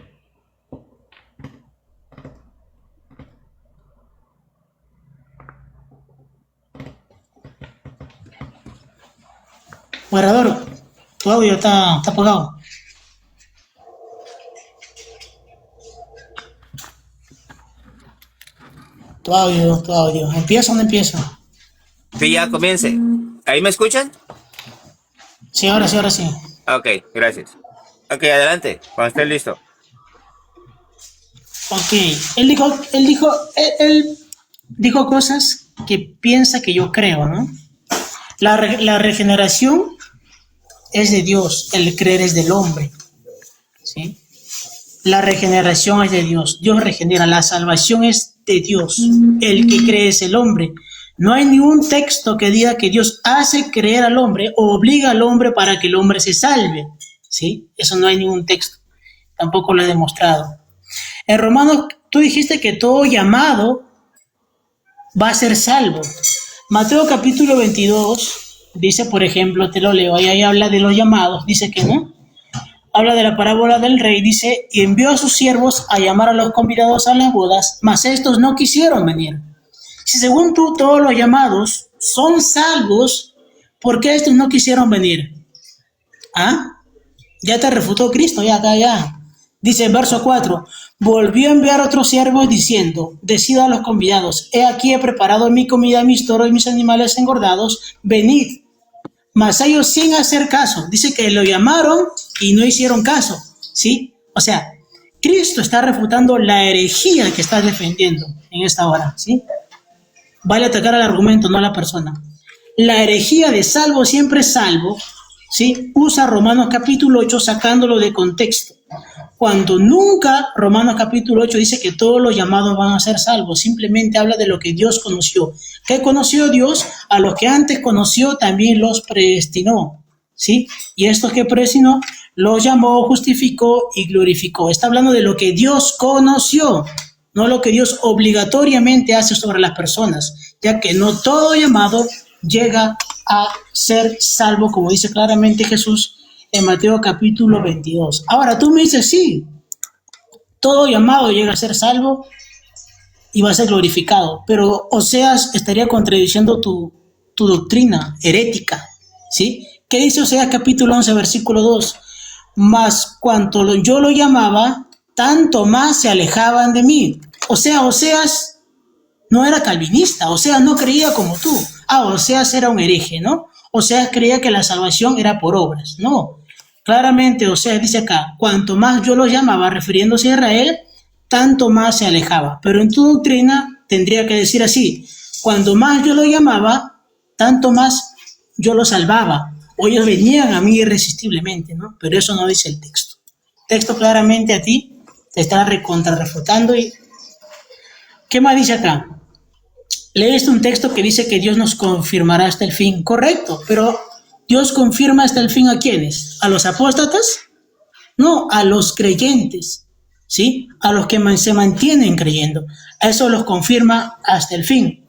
Moderador, tu audio está apagado. Tu audio. ¿Empieza o no empieza? Sí, ya comience. ¿Ahí me escuchan? Sí, ahora sí. Ok, gracias. Ok, adelante, cuando esté listo. Ok, él dijo cosas que piensa que yo creo, ¿no? La regeneración es de Dios, el creer es del hombre, ¿sí? La regeneración es de Dios, Dios regenera, la salvación es de Dios, el que cree es el hombre. No hay ningún texto que diga que Dios hace creer al hombre o obliga al hombre para que el hombre se salve, ¿sí? Eso no hay ningún texto, tampoco lo he demostrado. En Romanos, tú dijiste que todo llamado va a ser salvo. Mateo capítulo 22 dice, por ejemplo, te lo leo, ahí habla de los llamados, dice que no. Habla de la parábola del rey, dice, y envió a sus siervos a llamar a los convidados a las bodas, mas estos no quisieron venir. Si según tú todos los llamados son salvos, ¿por qué estos no quisieron venir? ¿Ah? Ya te refutó Cristo, ya acá, ya. Dice el verso 4, volvió a enviar otros siervos diciendo, decid a los convidados, he aquí he preparado mi comida, mis toros y mis animales engordados, venid. Mas ellos sin hacer caso, dice que lo llamaron y no hicieron caso, ¿sí? O sea, Cristo está refutando la herejía que estás defendiendo en esta hora, ¿sí? Vale atacar al argumento, no a la persona. La herejía de salvo siempre es salvo, ¿sí? Usa Romanos capítulo 8 sacándolo de contexto. Cuando nunca Romanos capítulo 8 dice que todos los llamados van a ser salvos, simplemente habla de lo que Dios conoció. ¿Qué conoció Dios? A los que antes conoció también los predestinó, ¿sí? Y estos que predestinó los llamó, justificó y glorificó. Está hablando de lo que Dios conoció, no lo que Dios obligatoriamente hace sobre las personas, ya que no todo llamado llega a ser salvo, como dice claramente Jesús en Mateo capítulo 22. Ahora tú me dices, sí, todo llamado llega a ser salvo y va a ser glorificado, pero Oseas estaría contradiciendo tu doctrina herética, ¿sí? ¿Qué dice Oseas capítulo 11, versículo 2? Mas cuanto yo lo llamaba, tanto más se alejaban de mí. O sea, Oseas no era calvinista, Oseas no creía como tú. Oseas era un hereje, ¿no? Oseas creía que la salvación era por obras, no. Claramente Oseas dice acá, cuanto más yo lo llamaba, refiriéndose a Israel, tanto más se alejaba. Pero en tu doctrina tendría que decir así, cuando más yo lo llamaba, tanto más yo lo salvaba. O ellos venían a mí irresistiblemente, ¿no? Pero eso no dice el texto. El texto claramente a ti te está refutando. ¿Y qué más dice acá? Leíste un texto que dice que Dios nos confirmará hasta el fin. Correcto, pero ¿Dios confirma hasta el fin a quiénes? ¿A los apóstatas? No, a los creyentes, ¿sí? A los que se mantienen creyendo. A eso los confirma hasta el fin.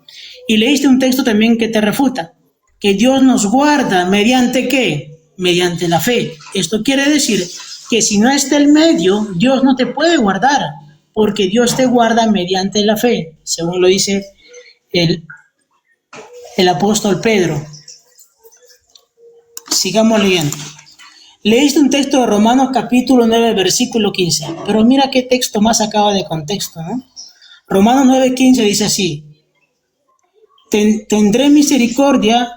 Y leíste un texto también que te refuta, que Dios nos guarda mediante ¿qué? Mediante la fe. Esto quiere decir que si no está el medio, Dios no te puede guardar, porque Dios te guarda mediante la fe, según lo dice el apóstol Pedro. Sigamos leyendo. Leíste un texto de Romanos capítulo 9, versículo 15, pero mira qué texto más sacado de contexto, ¿no? Romanos 9, 15 dice así, tendré misericordia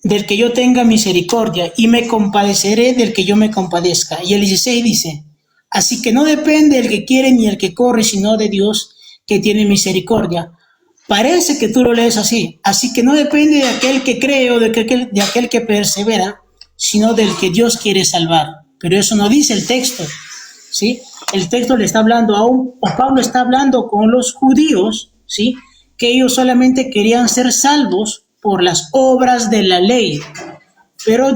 del que yo tenga misericordia y me compadeceré del que yo me compadezca. Y el 16 dice, así que no depende el que quiere ni el que corre, sino de Dios que tiene misericordia. Parece que tú lo lees así que no depende de aquel que cree o de aquel que persevera, sino del que Dios quiere salvar. Pero eso no dice el texto, ¿sí? El texto le está hablando o Pablo está hablando con los judíos, ¿sí? Que ellos solamente querían ser salvos por las obras de la ley. Pero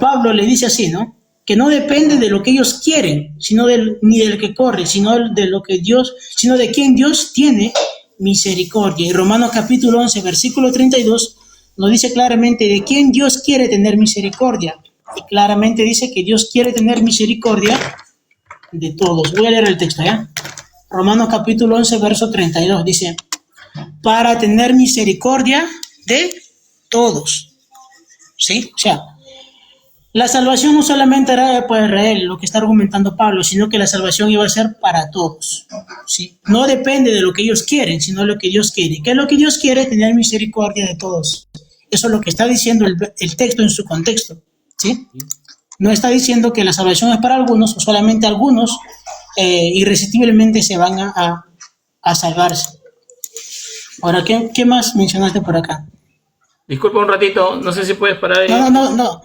Pablo le dice así, ¿no? Que no depende de lo que ellos quieren, ni del que corre, sino de quien Dios tiene misericordia. Y Romanos capítulo 11, versículo 32 nos dice claramente de quién Dios quiere tener misericordia. Y claramente dice que Dios quiere tener misericordia de todos. Voy a leer el texto, ¿ya? Romanos capítulo 11, verso 32 dice, para tener misericordia de todos. ¿Sí? O sea, la salvación no solamente era para Israel, lo que está argumentando Pablo, sino que la salvación iba a ser para todos, ¿sí? No depende de lo que ellos quieren, sino lo que Dios quiere. ¿Qué es lo que Dios quiere? Tener misericordia de todos. Eso es lo que está diciendo el texto en su contexto, ¿sí? No está diciendo que la salvación es para algunos o solamente algunos, irresistiblemente se van a salvarse. Ahora, ¿qué más mencionaste por acá? Disculpa un ratito, no sé si puedes parar ahí. No.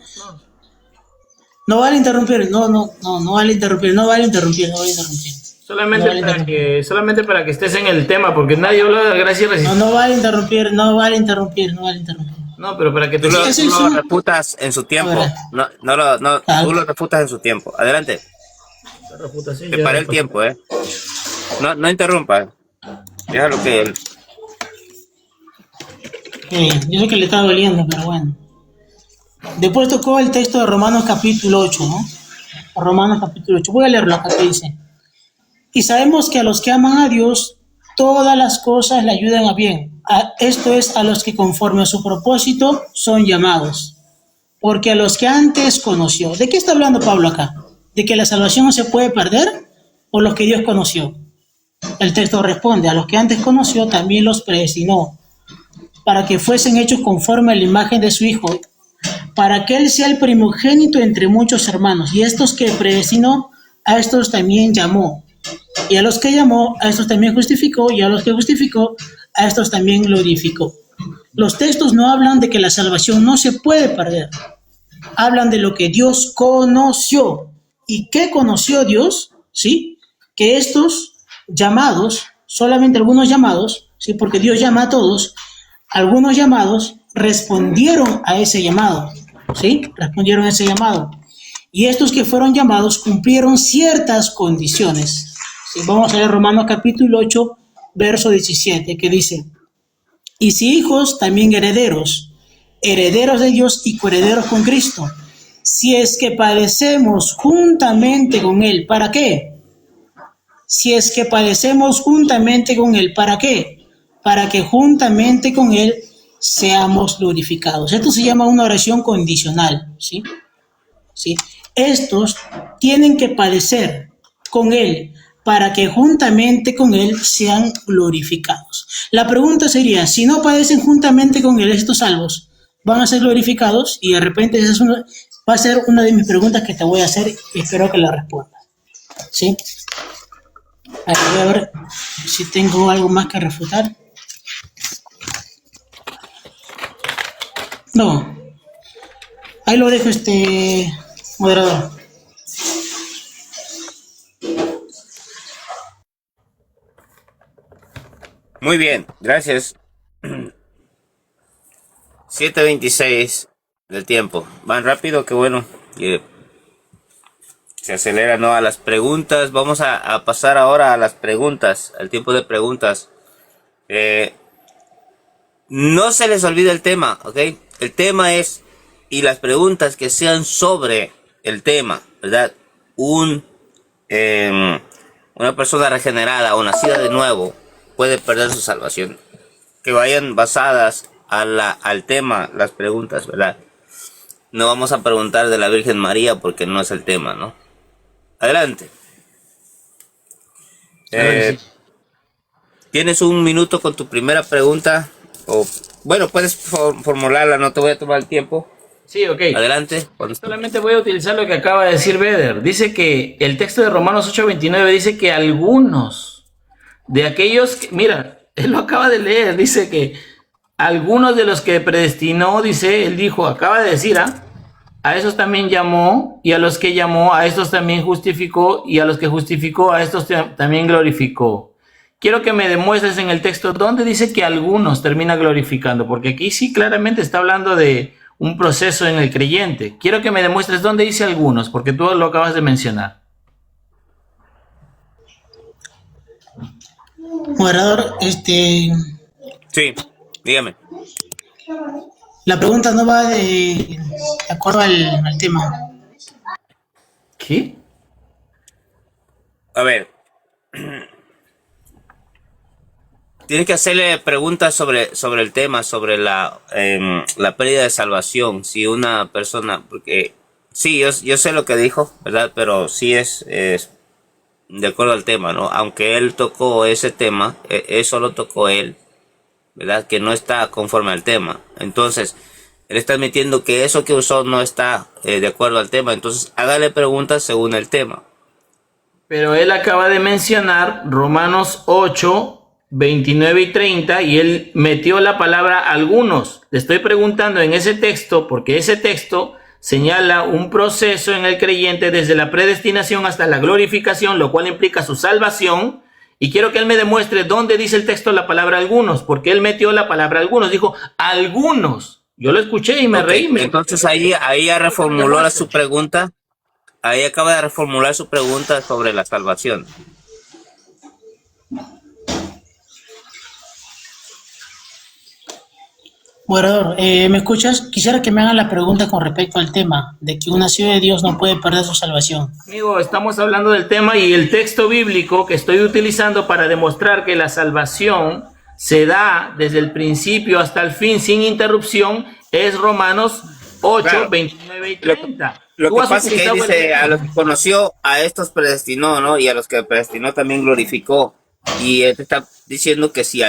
No vale interrumpir, no vale interrumpir. Solamente para que estés en el tema, porque nadie habla de gracia y resistencia. No vale interrumpir. No, pero para que Tú tú lo, Es tú el lo sumo. refutas en su tiempo. Ahora. Tú lo refutas en su tiempo. Adelante. La refutación Te ya- paré el tiempo, No interrumpa. Déjalo que él. Yo sé que le está doliendo, pero bueno. Después tocó el texto de Romanos capítulo 8, ¿no? Romanos capítulo 8. Voy a leerlo acá que dice. Y sabemos que a los que aman a Dios, todas las cosas le ayudan a bien. Esto es a los que conforme a su propósito son llamados. Porque a los que antes conoció. ¿De qué está hablando Pablo acá? ¿De que la salvación no se puede perder? ¿O los que Dios conoció? El texto responde, a los que antes conoció también los predestinó, para que fuesen hechos conforme a la imagen de su Hijo, para que Él sea el primogénito entre muchos hermanos. Y estos que predestinó, a estos también llamó. Y a los que llamó, a estos también justificó. Y a los que justificó, a estos también glorificó. Los textos no hablan de que la salvación no se puede perder. Hablan de lo que Dios conoció. ¿Y qué conoció Dios? ¿Sí? Que estos llamados, solamente algunos llamados, ¿sí? Porque Dios llama a todos, algunos llamados respondieron a ese llamado, ¿sí? Respondieron a ese llamado. Y estos que fueron llamados cumplieron ciertas condiciones. ¿Sí? Vamos a leer Romanos capítulo 8, verso 17, que dice, y si hijos, también herederos, herederos de Dios y coherederos con Cristo, si es que padecemos juntamente con Él, ¿para qué? Si es que padecemos juntamente con Él, ¿para qué? Para que juntamente con Él seamos glorificados. Esto se llama una oración condicional, ¿sí? ¿Sí? Estos tienen que padecer con Él para que juntamente con Él sean glorificados. La pregunta sería, si no padecen juntamente con Él estos salvos, ¿van a ser glorificados? Y de repente va a ser una de mis preguntas que te voy a hacer y espero que la respondas, ¿sí? Voy a ver si tengo algo más que refutar. No. Ahí lo dejo, moderador. Muy bien, gracias. 7:26 del tiempo. Van rápido, que bueno. Se acelera, ¿no? A las preguntas. Vamos a pasar ahora a las preguntas, al tiempo de preguntas. No se les olvide el tema, ¿ok? El tema es, y las preguntas que sean sobre el tema, ¿verdad? Una persona regenerada o nacida de nuevo puede perder su salvación. Que vayan basadas al tema, las preguntas, ¿verdad? No vamos a preguntar de la Virgen María porque no es el tema, ¿no? Adelante. Sí. ¿Tienes un minuto con tu primera pregunta? O, bueno, puedes formularla, no te voy a tomar el tiempo. Sí, ok. Adelante. Solamente voy a utilizar lo que acaba de decir Beder. Dice que el texto de Romanos 8:29 dice que algunos de aquellos que, mira, él lo acaba de leer, dice que algunos de los que predestinó, dice, él dijo, acaba de decir, a esos también llamó, y a los que llamó, a estos también justificó, y a los que justificó, a estos también glorificó. Quiero que me demuestres en el texto dónde dice que algunos termina glorificando, porque aquí sí claramente está hablando de un proceso en el creyente. Quiero que me demuestres dónde dice algunos, porque tú lo acabas de mencionar. Moderador, Sí, dígame. la pregunta no va de acuerdo al tema. ¿Qué? A ver. Tienes que hacerle preguntas sobre el tema, sobre la pérdida de salvación. Si una persona, porque sí, yo sé lo que dijo, ¿verdad? Pero sí es de acuerdo al tema, ¿no? Aunque él tocó ese tema, eso lo tocó él, ¿verdad? Que no está conforme al tema. Entonces, él está admitiendo que eso que usó no está de acuerdo al tema. Entonces, hágale preguntas según el tema. Pero él acaba de mencionar Romanos 8, 29 y 30 y él metió la palabra algunos. Le estoy preguntando en ese texto, porque ese texto señala un proceso en el creyente desde la predestinación hasta la glorificación, lo cual implica su salvación. Y quiero que él me demuestre dónde dice el texto la palabra algunos, porque él metió la palabra algunos, dijo algunos. Yo lo escuché y me reí. Entonces ahí ya reformuló su pregunta. Ahí acaba de reformular su pregunta sobre la salvación. Orador, ¿me escuchas? Quisiera que me hagan la pregunta con respecto al tema de que un nacido de Dios no puede perder su salvación. Amigo, estamos hablando del tema y el texto bíblico que estoy utilizando para demostrar que la salvación se da desde el principio hasta el fin sin interrupción es Romanos 8, claro. 29 y 30. Lo que pasa es que dice, a los que conoció, a estos predestinó, ¿no? Y a los que predestinó también glorificó. Y él te está diciendo que si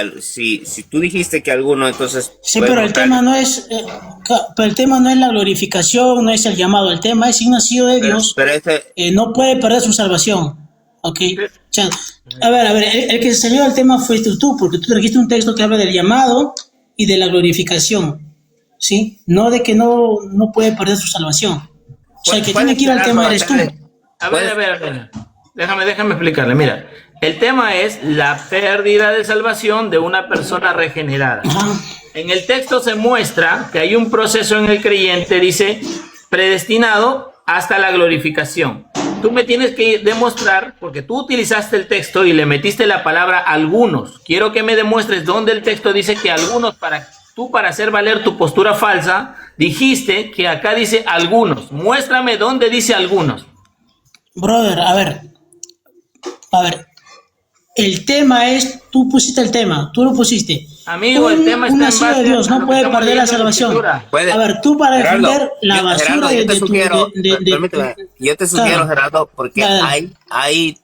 tú dijiste que alguno, entonces... Sí, pero el tema no es la glorificación, no es el llamado. El tema es si un nacido de Dios no puede perder su salvación. ¿Ok? A ver, el que se salió del tema fuiste tú, porque tú trajiste un texto que habla del llamado y de la glorificación. ¿Sí? No de que no puede perder su salvación. O sea, el que tiene que ir al tema eres tú. A ver. Déjame explicarle. Mira, el tema es la pérdida de salvación de una persona regenerada. Ajá. En el texto se muestra que hay un proceso en el creyente, dice, predestinado hasta la glorificación. Tú me tienes que demostrar, porque tú utilizaste el texto y le metiste la palabra algunos. Quiero que me demuestres dónde el texto dice que algunos, para hacer valer tu postura falsa, dijiste que acá dice algunos. Muéstrame dónde dice algunos. Brother, a ver, el tema es, tú pusiste el tema, tú lo pusiste. Amigo, el tema está en base de Dios no puede perder la salvación. A ver, tú para defender la basura Permíteme, yo te sugiero, Gerardo, porque hay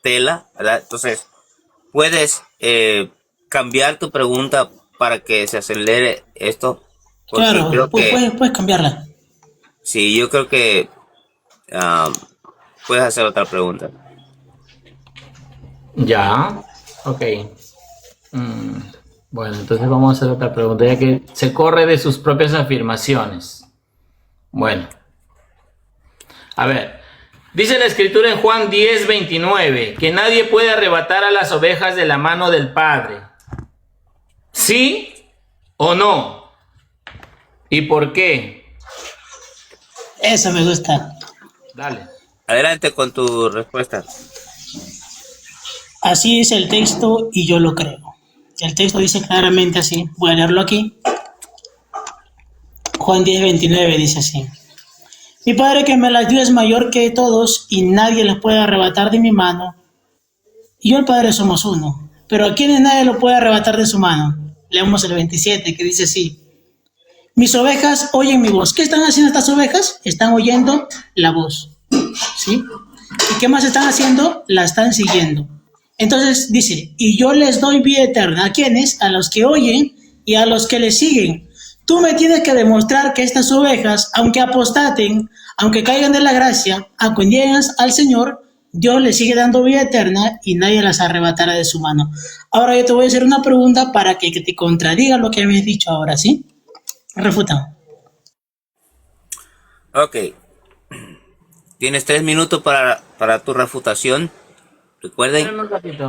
tela, ¿verdad? Entonces, puedes cambiar tu pregunta para que se acelere esto. Claro, puedes cambiarla. Sí, yo creo que puedes hacer otra pregunta. Ya, ok. Bueno, entonces vamos a hacer otra pregunta, ya que se corre de sus propias afirmaciones. Bueno. A ver, dice la escritura en Juan 10, 29, que nadie puede arrebatar a las ovejas de la mano del Padre. ¿Sí o no? ¿Y por qué? Eso me gusta. Dale. Adelante con tu respuesta. Así dice el texto y yo lo creo. El texto dice claramente así. Voy a leerlo aquí. Juan 10, 29 dice así. Mi Padre que me las dio es mayor que todos y nadie las puede arrebatar de mi mano. Y yo y el Padre somos uno. Pero a quienes nadie lo puede arrebatar de su mano. Leemos el 27 que dice así. Mis ovejas oyen mi voz. ¿Qué están haciendo estas ovejas? Están oyendo la voz. ¿Sí? ¿Y qué más están haciendo? La están siguiendo. Entonces dice, y yo les doy vida eterna. ¿A quiénes? A los que oyen y a los que les siguen. Tú me tienes que demostrar que estas ovejas, aunque apostaten, aunque caigan de la gracia, aunque lleguen al Señor, Dios les sigue dando vida eterna y nadie las arrebatará de su mano. Ahora yo te voy a hacer una pregunta para que te contradiga lo que me has dicho ahora, ¿sí? Refuta. Ok. Tienes 3 minutos para tu refutación. Recuerden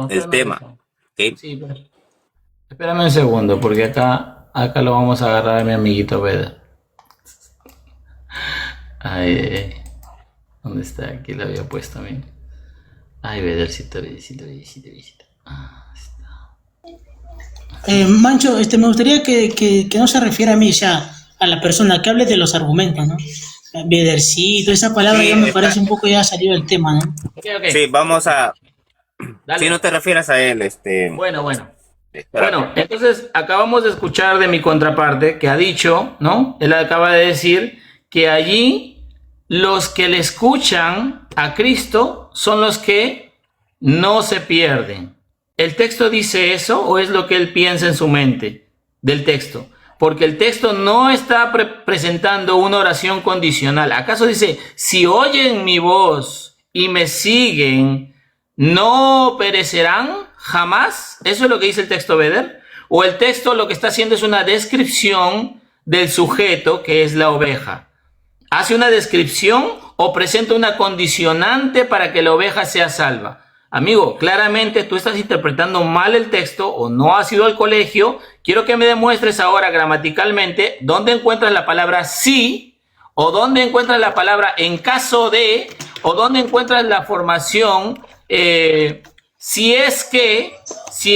el tema. ¿Okay? Sí, pero espérame un segundo, porque acá lo vamos a agarrar a mi amiguito Veda. Ay, ¿dónde está? Aquí lo había puesto a mí. Ay, Vedercito. Está. Mancho, me gustaría que no se refiera a mí ya, a la persona, que hable de los argumentos, ¿no? Vedercito, esa palabra ya me parece un poco ya salido del tema, ¿no? Okay. Sí, vamos a... Dale. Si no te refieras a él, Bueno, entonces acabamos de escuchar de mi contraparte que ha dicho, ¿no? Él acaba de decir que allí los que le escuchan a Cristo son los que no se pierden. ¿El texto dice eso o es lo que él piensa en su mente del texto? Porque el texto no está presentando una oración condicional. ¿Acaso dice, si oyen mi voz y me siguen no perecerán jamás. Eso es lo que dice el texto Beder. O el texto lo que está haciendo es una descripción del sujeto que es la oveja. Hace una descripción o presenta una condicionante para que la oveja sea salva. Amigo, claramente tú estás interpretando mal el texto o no has ido al colegio. Quiero que me demuestres ahora gramaticalmente dónde encuentras la palabra sí, o dónde encuentras la palabra en caso de, o dónde encuentras la formación. Si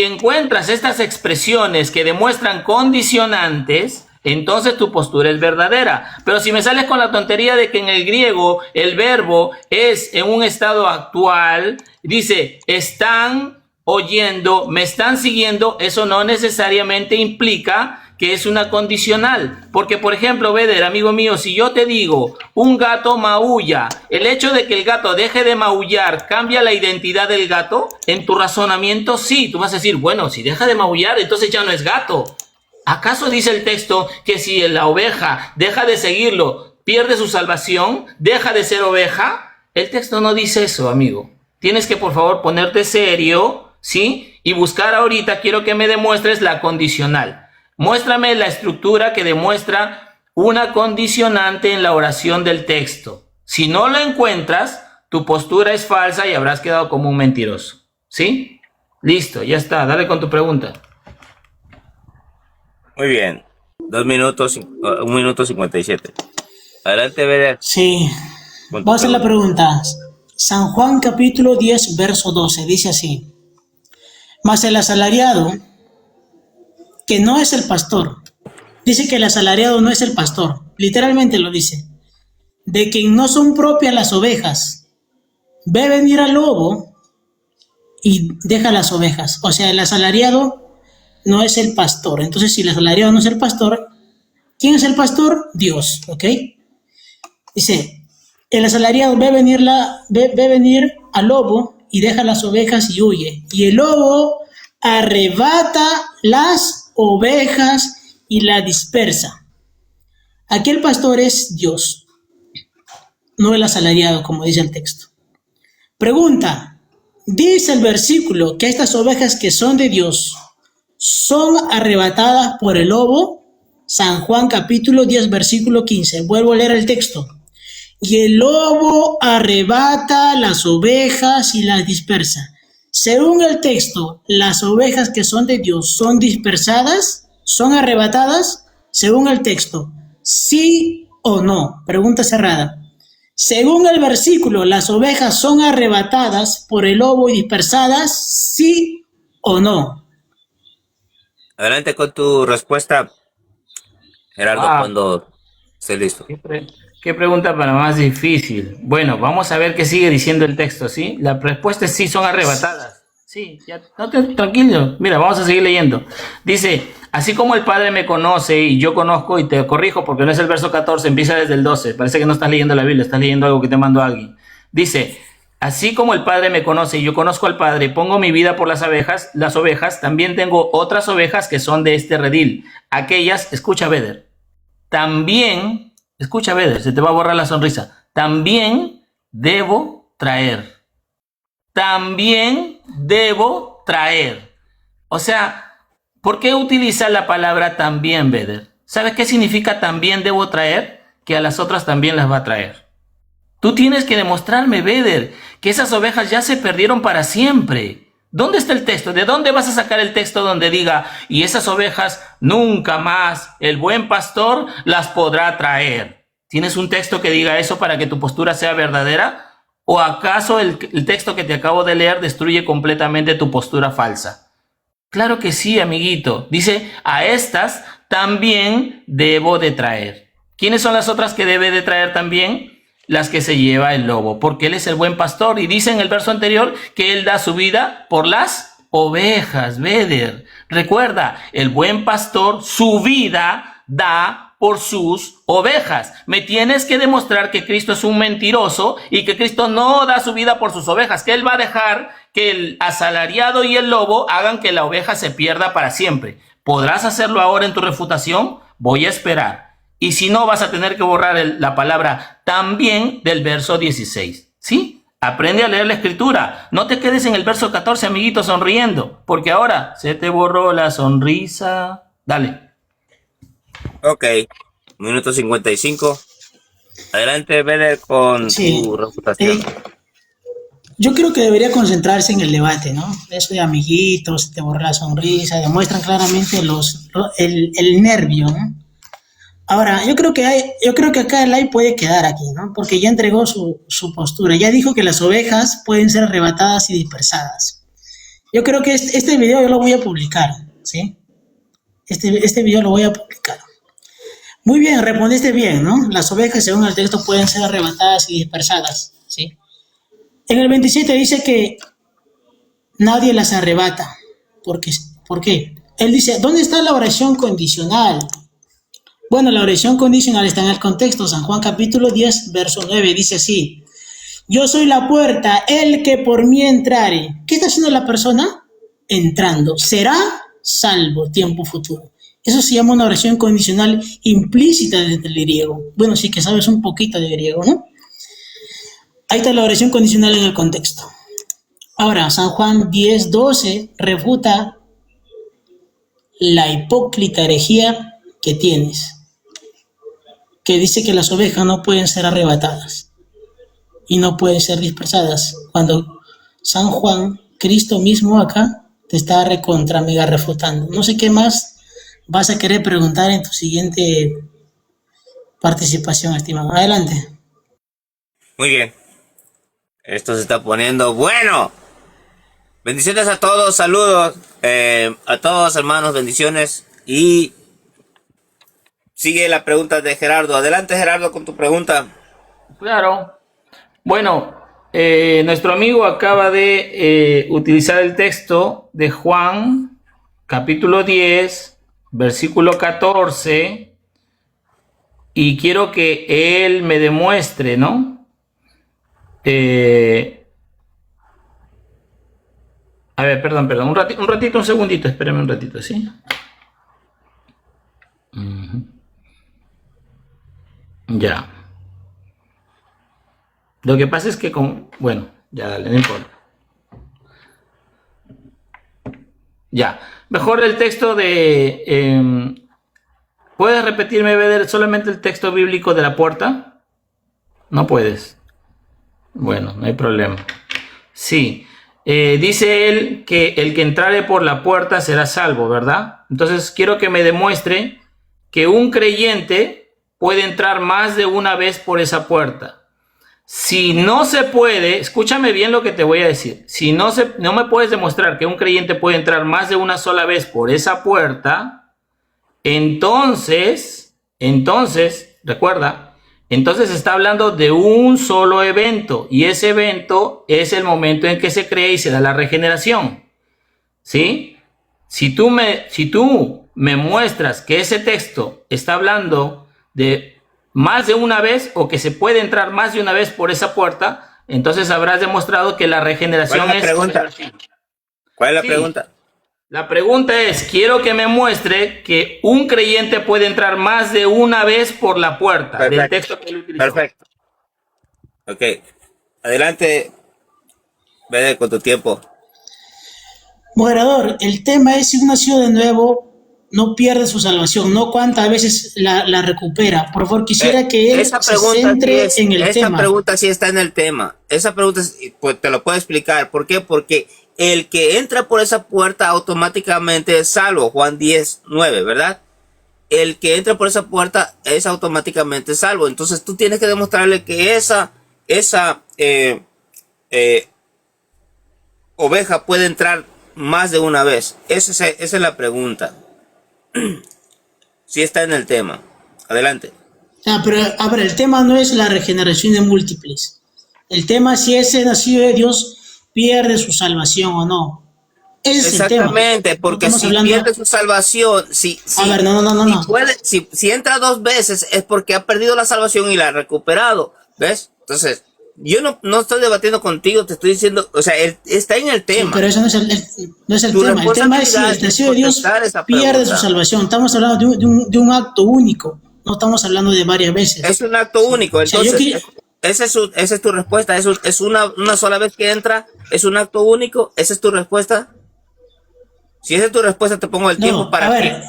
encuentras estas expresiones que demuestran condicionantes, entonces tu postura es verdadera. Pero si me sales con la tontería de que en el griego el verbo es en un estado actual, dice, están oyendo, me están siguiendo, eso no necesariamente implica que es una condicional. Porque, por ejemplo, Beder, amigo mío, si yo te digo, un gato maulla, el hecho de que el gato deje de maullar, ¿cambia la identidad del gato? En tu razonamiento, sí. Tú vas a decir, bueno, si deja de maullar, entonces ya no es gato. ¿Acaso dice el texto que si la oveja deja de seguirlo, pierde su salvación, deja de ser oveja? El texto no dice eso, amigo. Tienes que, por favor, ponerte serio, ¿sí? Y buscar ahorita, quiero que me demuestres la condicional. Muéstrame la estructura que demuestra una condicionante en la oración del texto. Si no lo encuentras, tu postura es falsa y habrás quedado como un mentiroso, ¿sí? Listo, ya está. Dale con tu pregunta. Muy bien. 1 minuto 57. Adelante, Beder. Sí. Vamos a hacer la pregunta. San Juan capítulo 10, verso 12. Dice así. Mas el asalariado, que no es el pastor, dice que el asalariado no es el pastor. Literalmente lo dice. De quien no son propias las ovejas, ve venir al lobo y deja las ovejas. O sea, el asalariado no es el pastor. Entonces, si el asalariado no es el pastor, ¿quién es el pastor? Dios, ¿ok? Dice, el asalariado ve venir al lobo y deja las ovejas y huye. Y el lobo arrebata las ovejas y las dispersa. Aquí el pastor es Dios, no el asalariado, como dice el texto. Pregunta, dice el versículo que estas ovejas que son de Dios son arrebatadas por el lobo. San Juan capítulo 10 versículo 15. Vuelvo a leer el texto. Y el lobo arrebata las ovejas y las dispersa. Según el texto, las ovejas que son de Dios son dispersadas, son arrebatadas. Según el texto, ¿sí o no? Pregunta cerrada. Según el versículo, las ovejas son arrebatadas por el lobo y dispersadas, ¿sí o no? Adelante con tu respuesta, Gerardo, cuando esté listo. ¿Qué pregunta para más difícil? Bueno, vamos a ver qué sigue diciendo el texto, ¿sí? La respuesta es sí, son arrebatadas. Sí, ya, tranquilo. Mira, vamos a seguir leyendo. Dice, así como el Padre me conoce y yo conozco, y te corrijo porque no es el verso 14, empieza desde el 12. Parece que no estás leyendo la Biblia, estás leyendo algo que te mandó alguien. Dice, así como el Padre me conoce y yo conozco al Padre, pongo mi vida por las ovejas, también tengo otras ovejas que son de este redil. Aquellas, escucha Beder, se te va a borrar la sonrisa. También debo traer. O sea, ¿por qué utiliza la palabra también, Beder? ¿Sabes qué significa también debo traer? Que a las otras también las va a traer. Tú tienes que demostrarme, Beder, que esas ovejas ya se perdieron para siempre. ¿Dónde está el texto? ¿De dónde vas a sacar el texto donde diga, y esas ovejas nunca más el buen pastor las podrá traer? ¿Tienes un texto que diga eso para que tu postura sea verdadera? ¿O acaso el texto que te acabo de leer destruye completamente tu postura falsa? Claro que sí, amiguito. Dice, a estas también debo de traer. ¿Quiénes son las otras que debe de traer también? Las que se lleva el lobo, porque él es el buen pastor. Y dice en el verso anterior que él da su vida por las ovejas, Beder. Recuerda, el buen pastor su vida da por sus ovejas. Me tienes que demostrar que Cristo es un mentiroso y que Cristo no da su vida por sus ovejas, que él va a dejar que el asalariado y el lobo hagan que la oveja se pierda para siempre. ¿Podrás hacerlo ahora en tu refutación? Voy a esperar. Y si no, vas a tener que borrar la palabra también del verso 16. ¿Sí? Aprende a leer la escritura. No te quedes en el verso 14, amiguito, sonriendo, porque ahora se te borró la sonrisa. Dale. Ok, minuto 55. Adelante, Beder, con Sí. tu reputación. Yo creo que debería concentrarse en el debate, ¿no? Eso de amiguitos, te borra la sonrisa, demuestran claramente el nervio, ¿no? Ahora, yo creo que acá Elay puede quedar aquí, ¿no? Porque ya entregó su postura, ya dijo que las ovejas pueden ser arrebatadas y dispersadas. Yo creo que este video yo lo voy a publicar, ¿sí? Este video lo voy a publicar. Muy bien, respondiste bien, ¿no? Las ovejas, según el texto, pueden ser arrebatadas y dispersadas, ¿sí? En el 27 dice que nadie las arrebata. ¿Por qué? Él dice, ¿dónde está la oración condicional? Bueno, la oración condicional está en el contexto. San Juan capítulo 10, verso 9, dice así: yo soy la puerta, el que por mí entrare. ¿Qué está haciendo la persona? Entrando. Será salvo, tiempo futuro. Eso se llama una oración condicional implícita desde el griego. Bueno, sí que sabes un poquito de griego, ¿no? Ahí está la oración condicional en el contexto. Ahora, San Juan 10, 12 refuta la hipócrita herejía que tienes, que dice que las ovejas no pueden ser arrebatadas y no pueden ser dispersadas, cuando San Juan, Cristo mismo acá, te está recontra mega refutando. No sé qué más vas a querer preguntar en tu siguiente participación, estimado. Adelante. Muy bien. Esto se está poniendo bueno. Bendiciones a todos, saludos a todos, hermanos, bendiciones. Y sigue la pregunta de Gerardo. Adelante, Gerardo, con tu pregunta. Claro. Bueno, nuestro amigo acaba de utilizar el texto de Juan, capítulo 10, versículo 14, y quiero que él me demuestre, ¿no? A ver, perdón, un segundito, espérame un ratito, ¿sí? Ya. Lo que pasa es que bueno, ya dale, no importa. Ya. Mejor el texto de... ¿puedes repetirme, Beder, solamente el texto bíblico de la puerta? No puedes. Bueno, no hay problema. Sí. Dice él que el que entrare por la puerta será salvo, ¿verdad? Entonces quiero que me demuestre que un creyente puede entrar más de una vez por esa puerta. Si no se puede, escúchame bien lo que te voy a decir. Si no me puedes demostrar que un creyente puede entrar más de una sola vez por esa puerta, entonces, recuerda, entonces está hablando de un solo evento, y ese evento es el momento en que se crea y se da la regeneración, ¿sí? Si tú me muestras que ese texto está hablando de más de una vez, o que se puede entrar más de una vez por esa puerta, entonces habrás demostrado que la regeneración ¿Cuál es la pregunta? ¿Cuál es la pregunta? La pregunta es, quiero que me muestre que un creyente puede entrar más de una vez por la puerta. Perfecto. Del texto que él utilizó. Perfecto. Ok. Adelante, Beder, con tu tiempo. Moderador, el tema es si uno nació de nuevo, no pierde su salvación, no cuántas veces la recupera. Por favor, quisiera que él se centre en el tema. Esa pregunta sí está en el tema. Esa pregunta, pues, te lo puedo explicar. ¿Por qué? Porque el que entra por esa puerta automáticamente es salvo. Juan 10, 9, ¿verdad? El que entra por esa puerta es automáticamente salvo. Entonces tú tienes que demostrarle que esa oveja puede entrar más de una vez. Esa es la pregunta. Sí está en el tema. Adelante. Pero a ver, el tema no es la regeneración de múltiples. El tema es si ese nacido de Dios pierde su salvación o no. Ese exactamente, es el tema. Porque si pierde su salvación, a ver, no. Si entra dos veces es porque ha perdido la salvación y la ha recuperado. ¿Ves? Entonces, yo no estoy debatiendo contigo, te estoy diciendo, o sea, está en el tema. Sí, pero eso no es el tema. El tema es si el nacido de Dios pierde su salvación. Estamos hablando de un acto único. No estamos hablando de varias veces. Es un acto único. Entonces, esa es tu respuesta. Es una sola vez que entra, es un acto único. ¿Esa es tu respuesta? Si esa es tu respuesta, te pongo el tiempo para que...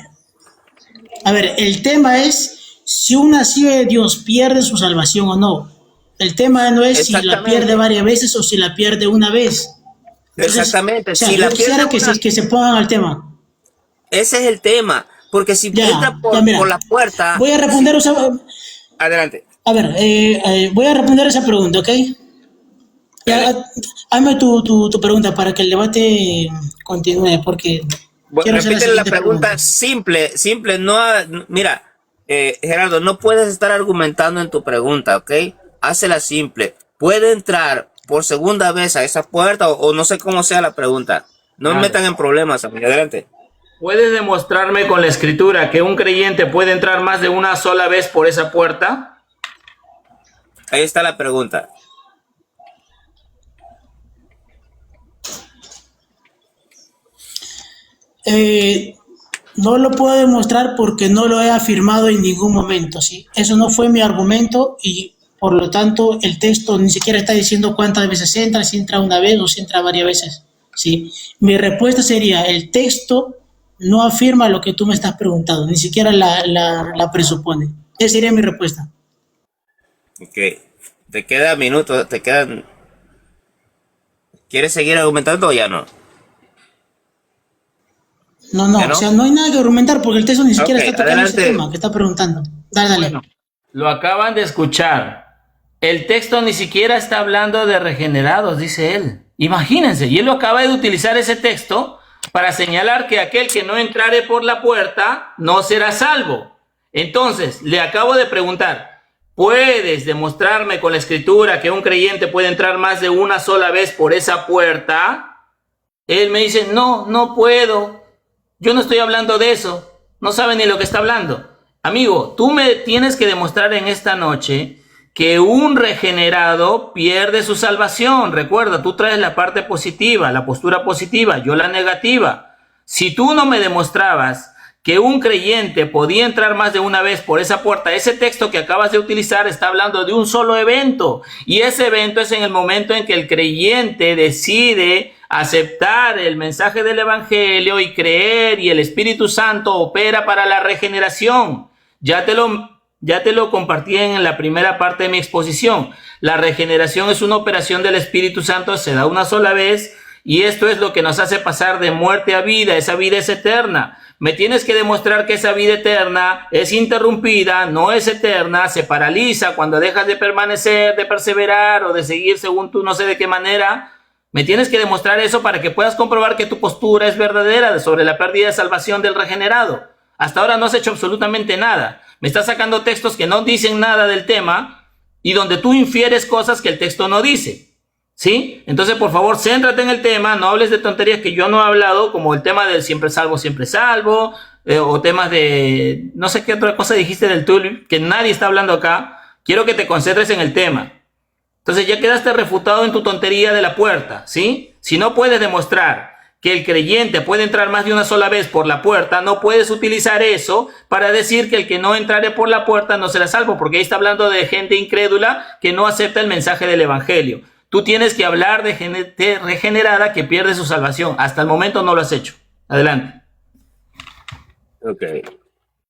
A ver, el tema es si un nacido de Dios pierde su salvación o no. El tema no es si la pierde varias veces o si la pierde una vez. Entonces, exactamente. O sea, Si yo la quisiera pierde que se pongan al tema. ese es el tema. Porque si entra mira, por la puerta... Voy a responder Adelante. A ver, voy a responder esa pregunta, ¿ok? Hazme tu pregunta para que el debate continúe, porque quiero hacer Repítele la siguiente pregunta simple, no, mira, Gerardo, no puedes estar argumentando en tu pregunta, ¿ok? Hácela simple. ¿Puede entrar por segunda vez a esa puerta o no sé cómo sea la pregunta? No me metan en problemas, amigo. Adelante. ¿Puedes demostrarme con la escritura que un creyente puede entrar más de una sola vez por esa puerta? Ahí está la pregunta. No lo puedo demostrar porque no lo he afirmado en ningún momento, ¿sí? Eso no fue mi argumento y por lo tanto el texto ni siquiera está diciendo cuántas veces entra, si entra una vez o si entra varias veces, ¿sí? Mi respuesta sería, el texto no afirma lo que tú me estás preguntando, ni siquiera la presupone. Esa sería mi respuesta. Ok. Te quedan minutos, te quedan... ¿Quieres seguir argumentando o ya no? No, ¿Ya no? o sea, no hay nada que argumentar porque el texto ni siquiera está tocando adelante. ese tema que está preguntando. Dale. Bueno, lo acaban de escuchar. El texto ni siquiera está hablando de regenerados, dice él. Imagínense, y él lo acaba de utilizar ese texto para señalar que aquel que no entrare por la puerta no será salvo. Entonces, le acabo de preguntar, ¿puedes demostrarme con la escritura que un creyente puede entrar más de una sola vez por esa puerta? Él me dice, no puedo. Yo no estoy hablando de eso. No sabe ni lo que está hablando. Amigo, tú me tienes que demostrar en esta noche que un regenerado pierde su salvación. Recuerda, tú traes la parte positiva, la postura positiva, yo la negativa. Si tú no me demostrabas que un creyente podía entrar más de una vez por esa puerta, ese texto que acabas de utilizar está hablando de un solo evento. Y ese evento es en el momento en que el creyente decide aceptar el mensaje del evangelio y creer, y el Espíritu Santo opera para la regeneración. Ya te lo compartí en la primera parte de mi exposición. La regeneración es una operación del Espíritu Santo, se da una sola vez, y esto es lo que nos hace pasar de muerte a vida. Esa vida es eterna. Me tienes que demostrar que esa vida eterna es interrumpida, no es eterna, se paraliza cuando dejas de permanecer, de perseverar o de seguir según tú no sé de qué manera. Me tienes que demostrar eso para que puedas comprobar que tu postura es verdadera sobre la pérdida de salvación del regenerado. Hasta ahora no has hecho absolutamente nada. Me estás sacando textos que no dicen nada del tema y donde tú infieres cosas que el texto no dice. ¿Sí? Entonces, por favor, céntrate en el tema, no hables de tonterías que yo no he hablado, como el tema del siempre salvo, o temas de, no sé qué otra cosa dijiste del tulip, que nadie está hablando acá. Quiero que te concentres en el tema. Entonces, ya quedaste refutado en tu tontería de la puerta, ¿sí? Si no puedes demostrar que el creyente puede entrar más de una sola vez por la puerta, no puedes utilizar eso para decir que el que no entrare por la puerta no será salvo, porque ahí está hablando de gente incrédula que no acepta el mensaje del evangelio. Tú tienes que hablar de gente regenerada que pierde su salvación. Hasta el momento no lo has hecho. Adelante. Ok.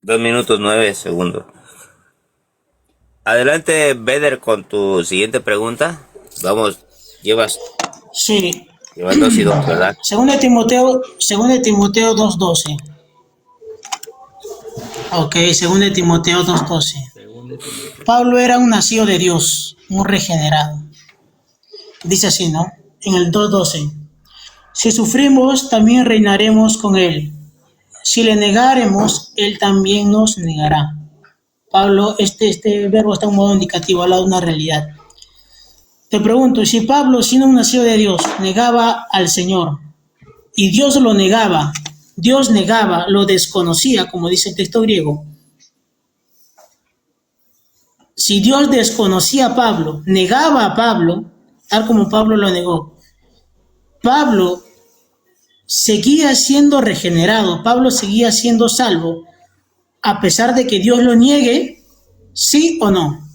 2 minutos 9 segundos. Adelante, Beder, con tu siguiente pregunta. Vamos, llevas 2 y 2, ¿verdad? Según de Timoteo 2:12. Ok, según de Timoteo 2:12. Pablo era un nacido de Dios, un regenerado. Dice así, ¿no? En el 2:12. Si sufrimos, también reinaremos con él. Si le negaremos, él también nos negará. Pablo, este verbo está en un modo indicativo, habla de una realidad. Te pregunto, si Pablo, siendo un nacido de Dios, negaba al Señor, y Dios lo negaba, lo desconocía, como dice el texto griego. Si Dios desconocía a Pablo, negaba a Pablo, tal como Pablo lo negó, Pablo seguía siendo regenerado, Pablo seguía siendo salvo, a pesar de que Dios lo niegue, ¿sí o no?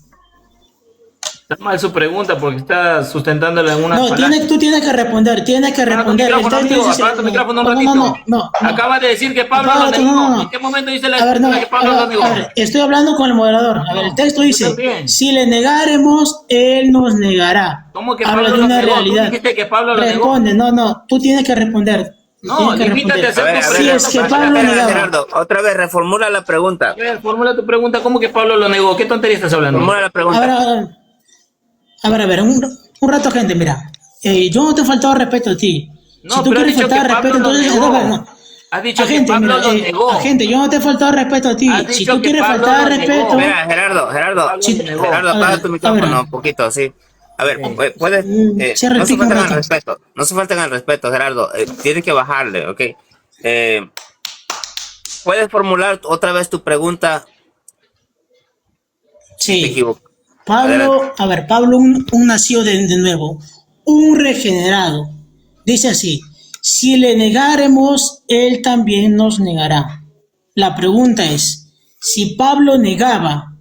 Está mal su pregunta porque está sustentándola en una No, tú tienes que responder, tienes que Apaga tu responder. micrófono, amigo, dice- apaga tu micrófono un no, ratito. no. Acaba de decir que Pablo Apaga lo tu- negó. no, no. ¿En qué momento dice la A ver, no, escritura que Pablo lo negó? a ver, estoy hablando con el moderador. A ver, el texto yo dice, también. si le negaremos, él nos negará. ¿Cómo que Habla Pablo de lo una negó? Tú realidad. dijiste que Pablo lo negó. Responde, no, tú tienes que responder. No, Tienes que limítate a responder. hacer tu Si es que Pablo negaba. Gerardo, otra vez reformula la pregunta. A ver, formula tu pregunta. ¿Cómo que Pablo lo negó? ¿Qué tontería estás hablando? Formula la pregunta. A ver, un rato, gente, mira. Yo no te he faltado respeto a ti. No, Si tú pero has quieres dicho faltar que respeto, Pablo lo entonces... negó. no. Has dicho que Agente, Pablo mira, lo negó. agente, yo no te he faltado respeto a ti. Has Si dicho tú que quieres Pablo faltar lo negó. respeto... Mira, Gerardo, Sí, Gerardo, a apaga ver, tu a micrófono ver. un poquito, sí. A ver, puedes, Cierra el no se pico un falten al rato. respeto, no se falten al respeto, Gerardo, tienes que bajarle, ¿ok? ¿Puedes formular otra vez tu pregunta? Te Sí. equivoco. Pablo, a ver, Pablo, un nacido de nuevo, un regenerado. Dice así, si le negaremos, él también nos negará. La pregunta es, si Pablo negaba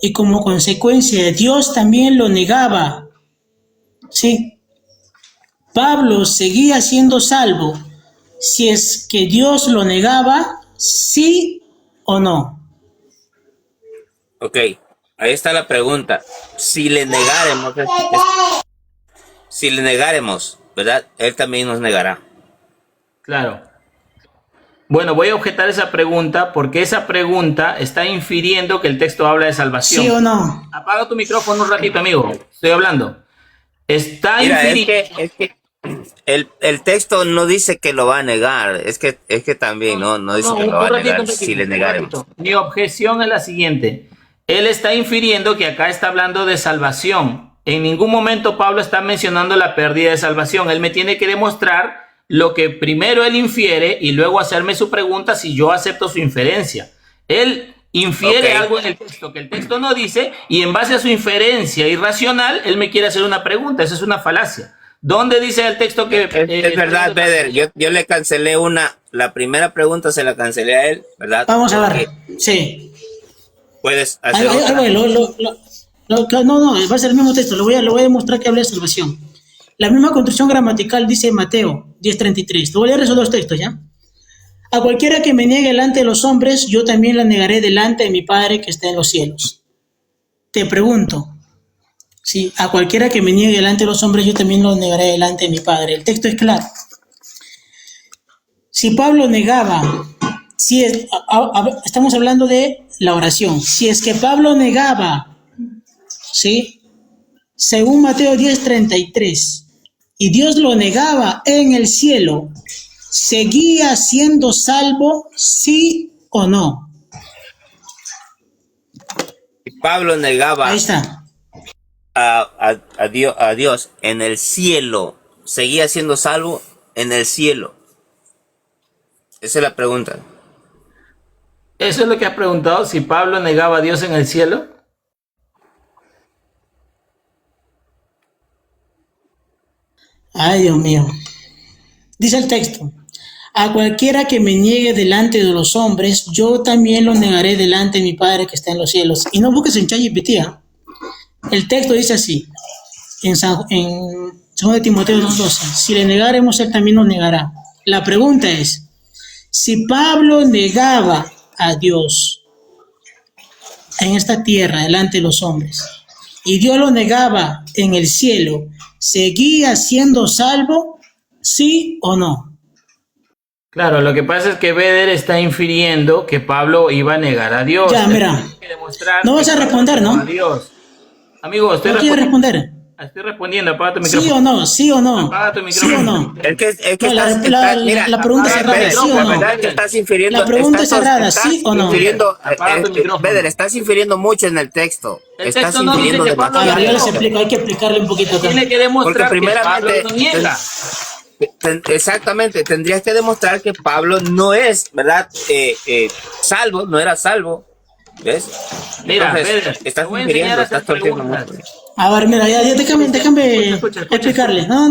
y como consecuencia Dios también lo negaba, ¿sí? Pablo seguía siendo salvo si es que Dios lo negaba, sí o no. Ok, ahí está la pregunta. Si le negaremos, ¿verdad? Él también nos negará. Claro. Bueno, voy a objetar esa pregunta porque esa pregunta está infiriendo que el texto habla de salvación. ¿Sí o no? Apaga tu micrófono un ratito, amigo. Estoy hablando. Está Mira, infiriendo. es que el texto no dice que lo va a negar, es que también no dice que lo va a negar si le negaremos. Mi objeción es la siguiente. Él está infiriendo que acá está hablando de salvación. En ningún momento Pablo está mencionando la pérdida de salvación. Él me tiene que demostrar lo que primero él infiere y luego hacerme su pregunta si yo acepto su inferencia. Él infiere algo en el texto que el texto no dice y en base a su inferencia irracional, él me quiere hacer una pregunta. Eso es una falacia. ¿Dónde dice el texto que... es verdad, Beder, yo le cancelé la primera pregunta se la cancelé a él, ¿verdad? Vamos a ver, Porque sí. puedes hacer otra. No, va a ser el mismo texto, lo voy a demostrar que habla de salvación. La misma construcción gramatical dice Mateo 10:33. Te voy a leer esos dos textos, ¿ya? A cualquiera que me niegue delante de los hombres, yo también la negaré delante de mi Padre que está en los cielos. Te pregunto, sí, a cualquiera que me niegue delante de los hombres, yo también lo negaré delante de mi Padre. El texto es claro. Si Pablo negaba, estamos hablando de la oración. Si es que Pablo negaba, ¿sí? Según Mateo 10:33, y Dios lo negaba en el cielo, ¿seguía siendo salvo, sí o no? Si Pablo negaba Ahí está. a Dios en el cielo, ¿seguía siendo salvo en el cielo? Esa es la pregunta. Eso es lo que has preguntado, si Pablo negaba a Dios en el cielo. Ay, Dios mío. Dice el texto, a cualquiera que me niegue delante de los hombres, yo también lo negaré delante de mi Padre que está en los cielos. Y no busques en ChatGPT. El texto dice así, en 2 Timoteo 2:12, si le negaremos, él también nos negará. La pregunta es, si Pablo negaba a Dios en esta tierra delante de los hombres, y Dios lo negaba en el cielo, ¿seguía siendo salvo? ¿Sí o no? Claro, lo que pasa es que Beder está infiriendo que Pablo iba a negar a Dios. Ya, mira. No vas a responder, ¿no? A Dios. Amigo, ¿No quieres responder? Estoy respondiendo, apaga tu micrófono. ¿Sí o no? ¿Sí o no? Apaga tu ¿Sí micrófono. o no? Es que No, mira, la pregunta es cerrada, ¿sí o la no? verdad es que estás infiriendo. La pregunta es cerrada, ¿sí o no? Apaga tu micrófono. Beder, estás infiriendo mucho en el texto. El Estás texto no dice infiriendo que Pablo A demasiado. ver, yo les explico, hay que explicarle un poquito acá. Tiene que demostrar Porque que Pablo primeramente, lo niega. Exactamente, tendrías que demostrar que Pablo no es, ¿verdad? Salvo, no era salvo. ¿Ves? Mira, Entonces, Beder, estás te voy a infiriendo, enseñar a estás hacer torciendo preguntas. mucho. A ver, mira, ya déjame Escucha, explicarle. No,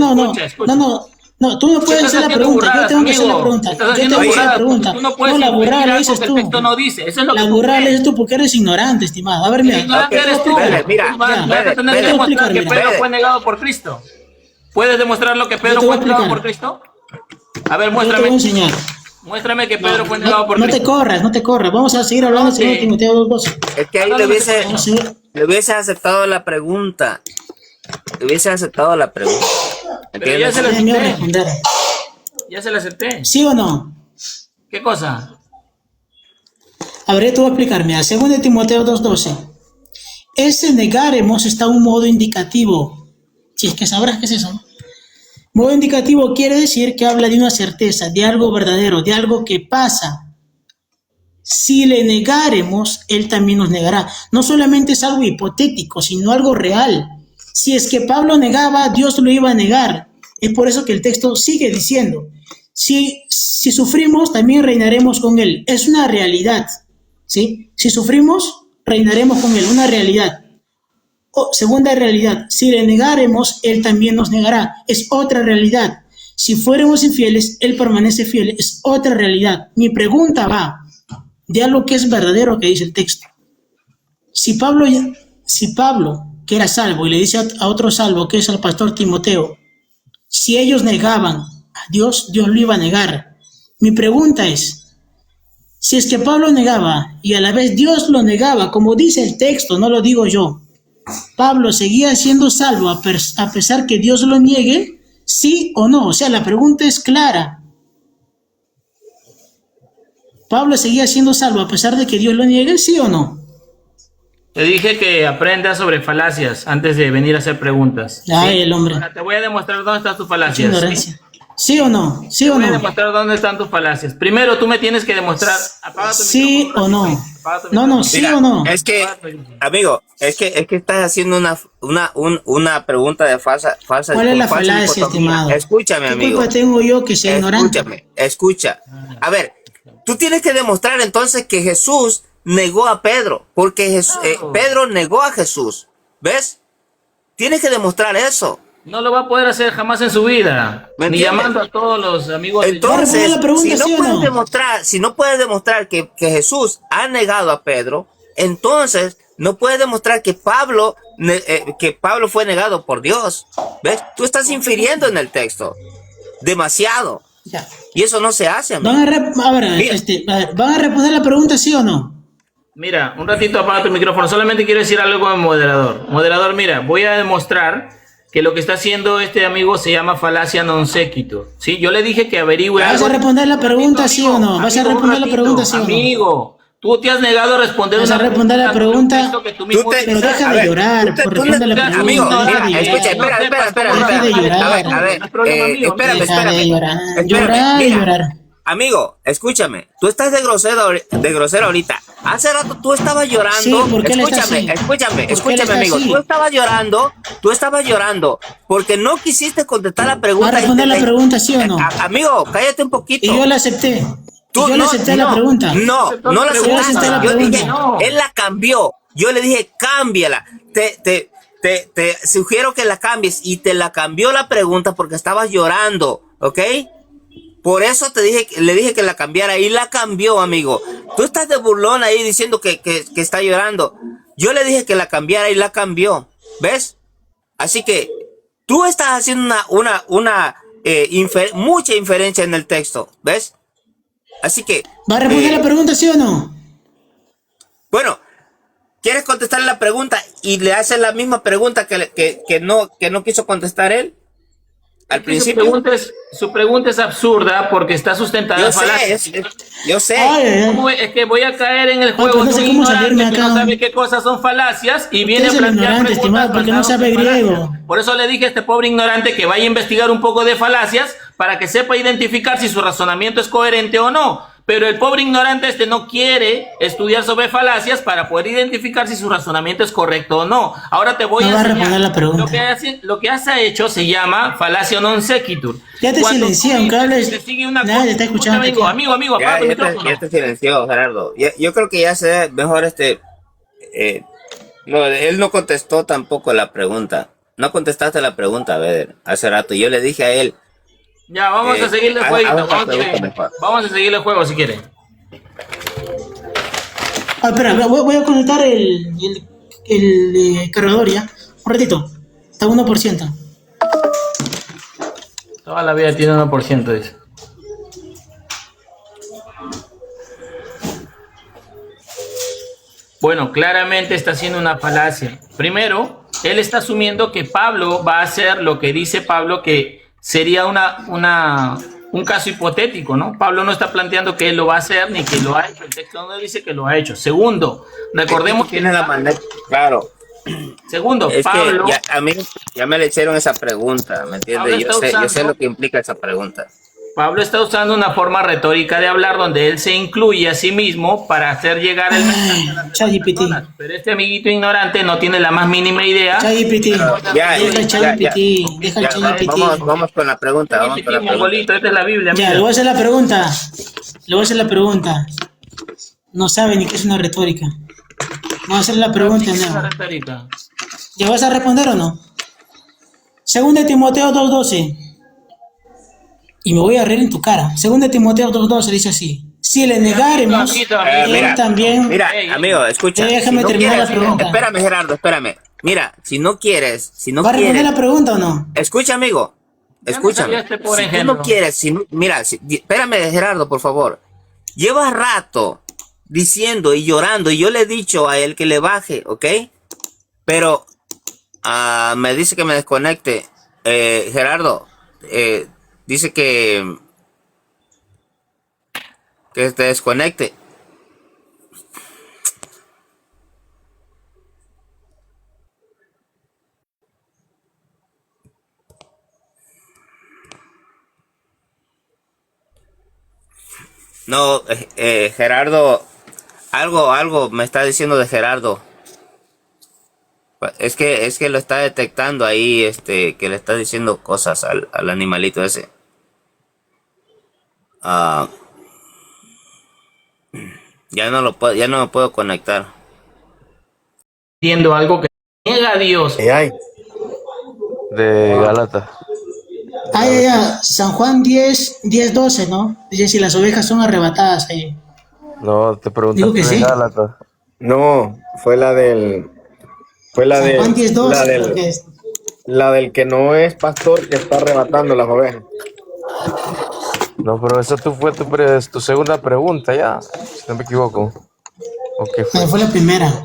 No, tú no puedes hacer la pregunta, yo tengo que hacer la pregunta. Estás Yo haciendo tengo que hacer la burradas, pregunta. tú no puedes la burrada inferir la algo dices que el tú. texto no dice. Eso es lo que La tú burrada la crees. dices tú porque eres ignorante, estimado. A ver, mira. Ignorante Ok, eres tú. Bede, mira, Tú vas ya, a Bede, tener que Bede, demostrar que mira. Pedro Bede. fue negado por Cristo. ¿Puedes demostrar lo que Yo Pedro te voy a fue negado explicar. por Cristo? A ver, Yo te voy a muéstrame. enseñar. Muéstrame que Pedro fue negado por No te Cristo. corras, no te corras. Vamos a seguir hablando de 2 Timoteo 2:12. Es que ahí No, no, no te- Vamos a seguir. le hubiese aceptado la pregunta. Le hubiese aceptado la pregunta. Pero ya ¿Entiendes? se la Déjame acepté. responder. Ya se la acepté. ¿Sí o no? ¿Qué cosa? A ver, te voy a explicar. Mira, 2 Timoteo 2:12. Ese negaremos está un modo indicativo. Si es que sabrás qué es eso, ¿no? Modo indicativo quiere decir que habla de una certeza, de algo verdadero, de algo que pasa. Si le negaremos, él también nos negará. No solamente es algo hipotético, sino algo real. Si es que Pablo negaba, Dios lo iba a negar. Es por eso que el texto sigue diciendo, si sufrimos, también reinaremos con él. Es una realidad, ¿sí? Si sufrimos, reinaremos con él, una realidad. Segunda realidad, si le negaremos, él también nos negará. Es otra realidad. Si fuéramos infieles, él permanece fiel. Es otra realidad. Mi pregunta va de algo que es verdadero que dice el texto. Si Pablo, que era salvo, y le dice a otro salvo, que es al pastor Timoteo, si ellos negaban a Dios, Dios lo iba a negar. Mi pregunta es, si es que Pablo negaba y a la vez Dios lo negaba, como dice el texto, no lo digo yo, Pablo seguía siendo salvo a pesar que Dios lo niegue, ¿sí o no? O sea, la pregunta es clara. ¿Pablo seguía siendo salvo a pesar de que Dios lo niegue, sí o no? Te dije que aprendas sobre falacias antes de venir a hacer preguntas. Ay, el hombre. Ahora te voy a demostrar dónde están tus Mucha falacias. ignorancia. ¿Sí o no? ¿Sí Te o voy a no? demostrar dónde están tus falacias. Primero tú me tienes que demostrar. Apaga tu ¿Sí micrófono o un no? ratito. Apaga tu No, micrófono. no, ¿sí Mira, o no? es que, amigo, es que estás haciendo una pregunta de falsa ¿Cuál es con la falsa falacia, dicotomía. estimado? Escúchame, ¿Qué amigo. culpa tengo yo que sea ignorante? Escucha. A ver, tú tienes que demostrar entonces que Jesús negó a Pedro, porque Pedro negó a Jesús. ¿Ves? Tienes que demostrar eso. No lo va a poder hacer jamás en su vida. ¿Me Ni entiendes? llamando a todos los amigos. Entonces, responder la pregunta, ¿sí o no? si no puedes demostrar que Jesús ha negado a Pedro, entonces no puedes demostrar que Pablo fue negado por Dios. ¿Ves? Tú estás infiriendo en el texto demasiado. Ya. Y eso no se hace, amigo. ¿Van a responder la pregunta, sí o no? Mira, un ratito apaga tu micrófono. Solamente quiero decir algo como moderador. Moderador, mira, voy a demostrar que lo que está haciendo este amigo se llama falacia non sequitur. ¿Sí? Yo le dije que averigüe ¿Vas algo. a responder la pregunta, sí o no? ¿Vas a responder la pregunta, sí o no? Amigo, tú te has negado a responder ¿Vas a responder la pregunta? Pero deja de llorar, responde la pregunta. Amigo, mira, Deja de escucha, llorar. espera. Deja de llorar. A ver, espérame. Deja de llorar. Espérame, Llorar, mira. llorar. Amigo, escúchame, tú estás de grosero ahorita. Hace rato tú estabas llorando. Sí, ¿por qué le estás así? Escúchame, ¿Por qué le estás amigo. así? Tú estabas llorando porque no quisiste contestar la pregunta. ¿Va a responder la pregunta, sí o no? Amigo, cállate un poquito. Y yo la acepté. Tú Yo le acepté la pregunta. No la Yo acepté aceptaste. la Yo dije, pregunta. él la cambió. Yo le dije, cámbiala. Te sugiero que la cambies. Y te la cambió la pregunta porque estabas llorando, ¿ok? Por eso le dije que la cambiara y la cambió, amigo. Tú estás de burlón ahí diciendo que está llorando. Yo le dije que la cambiara y la cambió. ¿Ves? Así que tú estás haciendo mucha inferencia en el texto. ¿Ves? Así que... ¿Va a responder la pregunta, sí o no? Bueno, ¿quieres contestar la pregunta y le haces la misma pregunta que no quiso contestar él? Al principio. Su pregunta es absurda porque está sustentada en falacias. Yo sé. Es que voy a caer en el juego pues no sé de un cómo salirme ignorante que acá. no sabe qué cosas son falacias y viene a es el plantear ignorante, preguntas estimado, porque no basadas sabe en falacias. griego. Por eso le dije a este pobre ignorante que vaya a investigar un poco de falacias para que sepa identificar si su razonamiento es coherente o no. Pero el pobre ignorante no quiere estudiar sobre falacias para poder identificar si su razonamiento es correcto o no. Ahora te voy No a va a enseñar. responder la pregunta. Lo que has hecho se llama falacia non sequitur. Ya te Cuando silencié, tú aunque hables. te sigue una Nadie cosa, está escuchando. amigo, apaga tu micrófono. Ya te silenció, Gerardo. Yo creo que ya sé mejor no, él no contestó tampoco la pregunta. No contestaste la pregunta, Beder, hace rato. Yo le dije a él, Ya, vamos a seguirle el jueguito. haga otra pregunta mejor. Vamos a seguirle el juego si quieren. Ah, espera, voy a conectar el cargador ya. Un ratito. Está 1%. Toda la vida tiene 1%, dice. Bueno, claramente está haciendo una falacia. Primero, él está asumiendo que Pablo va a hacer lo que dice Pablo, que sería un caso hipotético, ¿no? Pablo no está planteando que él lo va a hacer ni que lo ha hecho. El texto no dice que lo ha hecho. Segundo, recordemos que tiene la manera, claro. Segundo, Es Pablo. que a mí ya me le hicieron esa pregunta, ¿me entiendes? Yo sé lo que implica esa pregunta. Pablo está usando una forma retórica de hablar donde él se incluye a sí mismo para hacer llegar el mensaje a las ChatGPT. personas. Pero este amiguito ignorante no tiene la más mínima idea. ChatGPT. Ya, Deja ChatGPT. Deja ya, ChatGPT. vamos con la pregunta. Vamos con la pregunta. Mongolito, esta es la Biblia. Ya, mira. le voy a hacer la pregunta. Le voy a hacer la pregunta. No sabe ni qué es una retórica. Vamos a hacer la pregunta. Esa ¿No? retórica. ¿Ya vas a responder o no? Según de Timoteo 2:12. Y me voy a reír en tu cara. Según de Timoteo 2:12 dice así. Si le negáremos, él también... Mira, amigo, escucha. Déjame terminar la pregunta. Espérame, Gerardo, espérame. Mira, si no quieres, ¿Va a responder la pregunta o no? escucha, amigo, escúchame. Este pobre Si tú ejemplo. no quieres, mira, espérame, Gerardo, por favor. Lleva rato diciendo y llorando, y yo le he dicho a él que le baje, ¿ok? Pero me dice que me desconecte. Gerardo, dice que te desconecte. No, Gerardo, algo me está diciendo de Gerardo. Es que lo está detectando ahí, que le está diciendo cosas al animalito ese. Ya no me puedo conectar. Entiendo algo que niega a Dios. Ay, de Galata. Ya. San Juan 10:12, ¿no? Dice si las ovejas son arrebatadas ahí. No, te Digo preguntaste que de sí. Galata. No, fue la del. Fue la San de. Juan 10:12. La creo del, que es. la del que no es pastor que está arrebatando las ovejas. No, pero esa fue tu segunda pregunta ya, si no me equivoco. ¿O qué fue? No, fue la primera.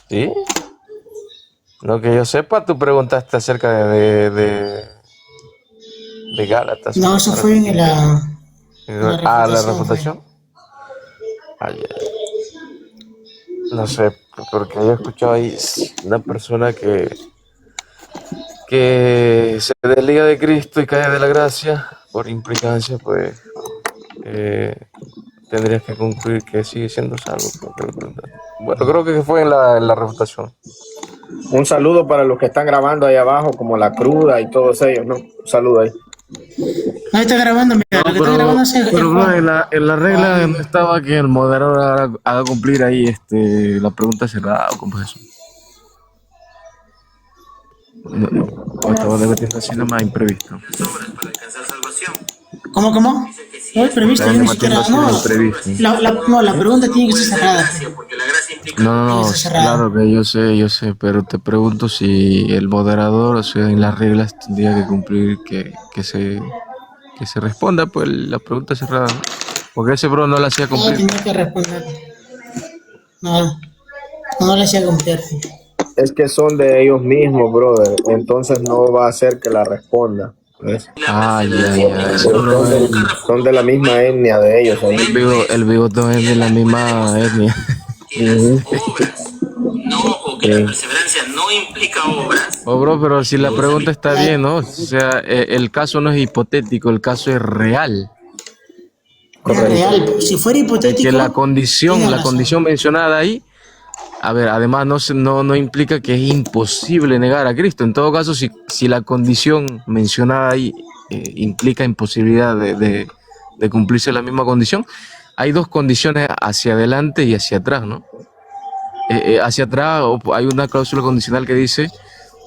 ¿Sí? No, que yo sepa, tú preguntaste acerca de Gálatas. No, eso fue en la La refutación, refutación. Ay, ay. No sé, porque yo he escuchado ahí una persona que se desliga de Cristo y cae de la gracia por implicancia, pues tendrías que concluir que sigue siendo salvo. Bueno, creo que fue en la refutación. Un saludo para los que están grabando ahí abajo, como la cruda y todos ellos, ¿no? Un saludo ahí. No está grabando, mira, lo que está grabando es el Pero Juan. en la regla no estaba que el moderador haga cumplir ahí la pregunta cerrada o como es eso. O estaba debatiendo así nomás imprevisto. ¿Cómo? No, previsto, yo ni siquiera. No, la pregunta tiene que ser cerrada. No, Eso es cerrado. claro que yo sé, pero te pregunto si el moderador, o sea, en las reglas tendría que cumplir que se responda pues la pregunta cerrada, ¿no? Porque ese bro no la hacía No, cumplir. tenía que responder. No le hacía cumplir. Es que son de ellos mismos, brother. Entonces no va a hacer que la responda. ¿Ves? Ya, eso no es. Son de la misma etnia de ellos. ahí. El bigotón es de la misma etnia. O que la perseverancia no implica obras. Oh, bro, pero si la pregunta está bien, ¿no? O sea, el caso no es hipotético, el caso es real. Es real. Si fuera Es hipotético. que la condición razón. mencionada ahí, a ver, además no implica que es imposible negar a Cristo. En todo caso, si la condición mencionada ahí implica imposibilidad de cumplirse la misma condición, hay dos condiciones hacia adelante y hacia atrás, ¿no? Hacia atrás hay una cláusula condicional que dice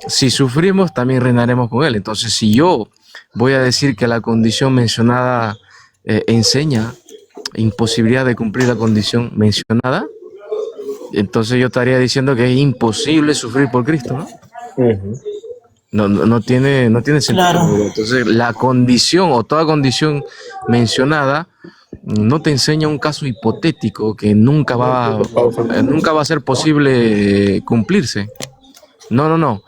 si sufrimos, también reinaremos con Él. Entonces, si yo voy a decir que la condición mencionada enseña imposibilidad de cumplir la condición mencionada, entonces yo estaría diciendo que es imposible sufrir por Cristo, ¿no? Ujú. No tiene sentido. Claro. Entonces, la condición o toda condición mencionada no te enseña un caso hipotético que nunca va a ser posible cumplirse. No.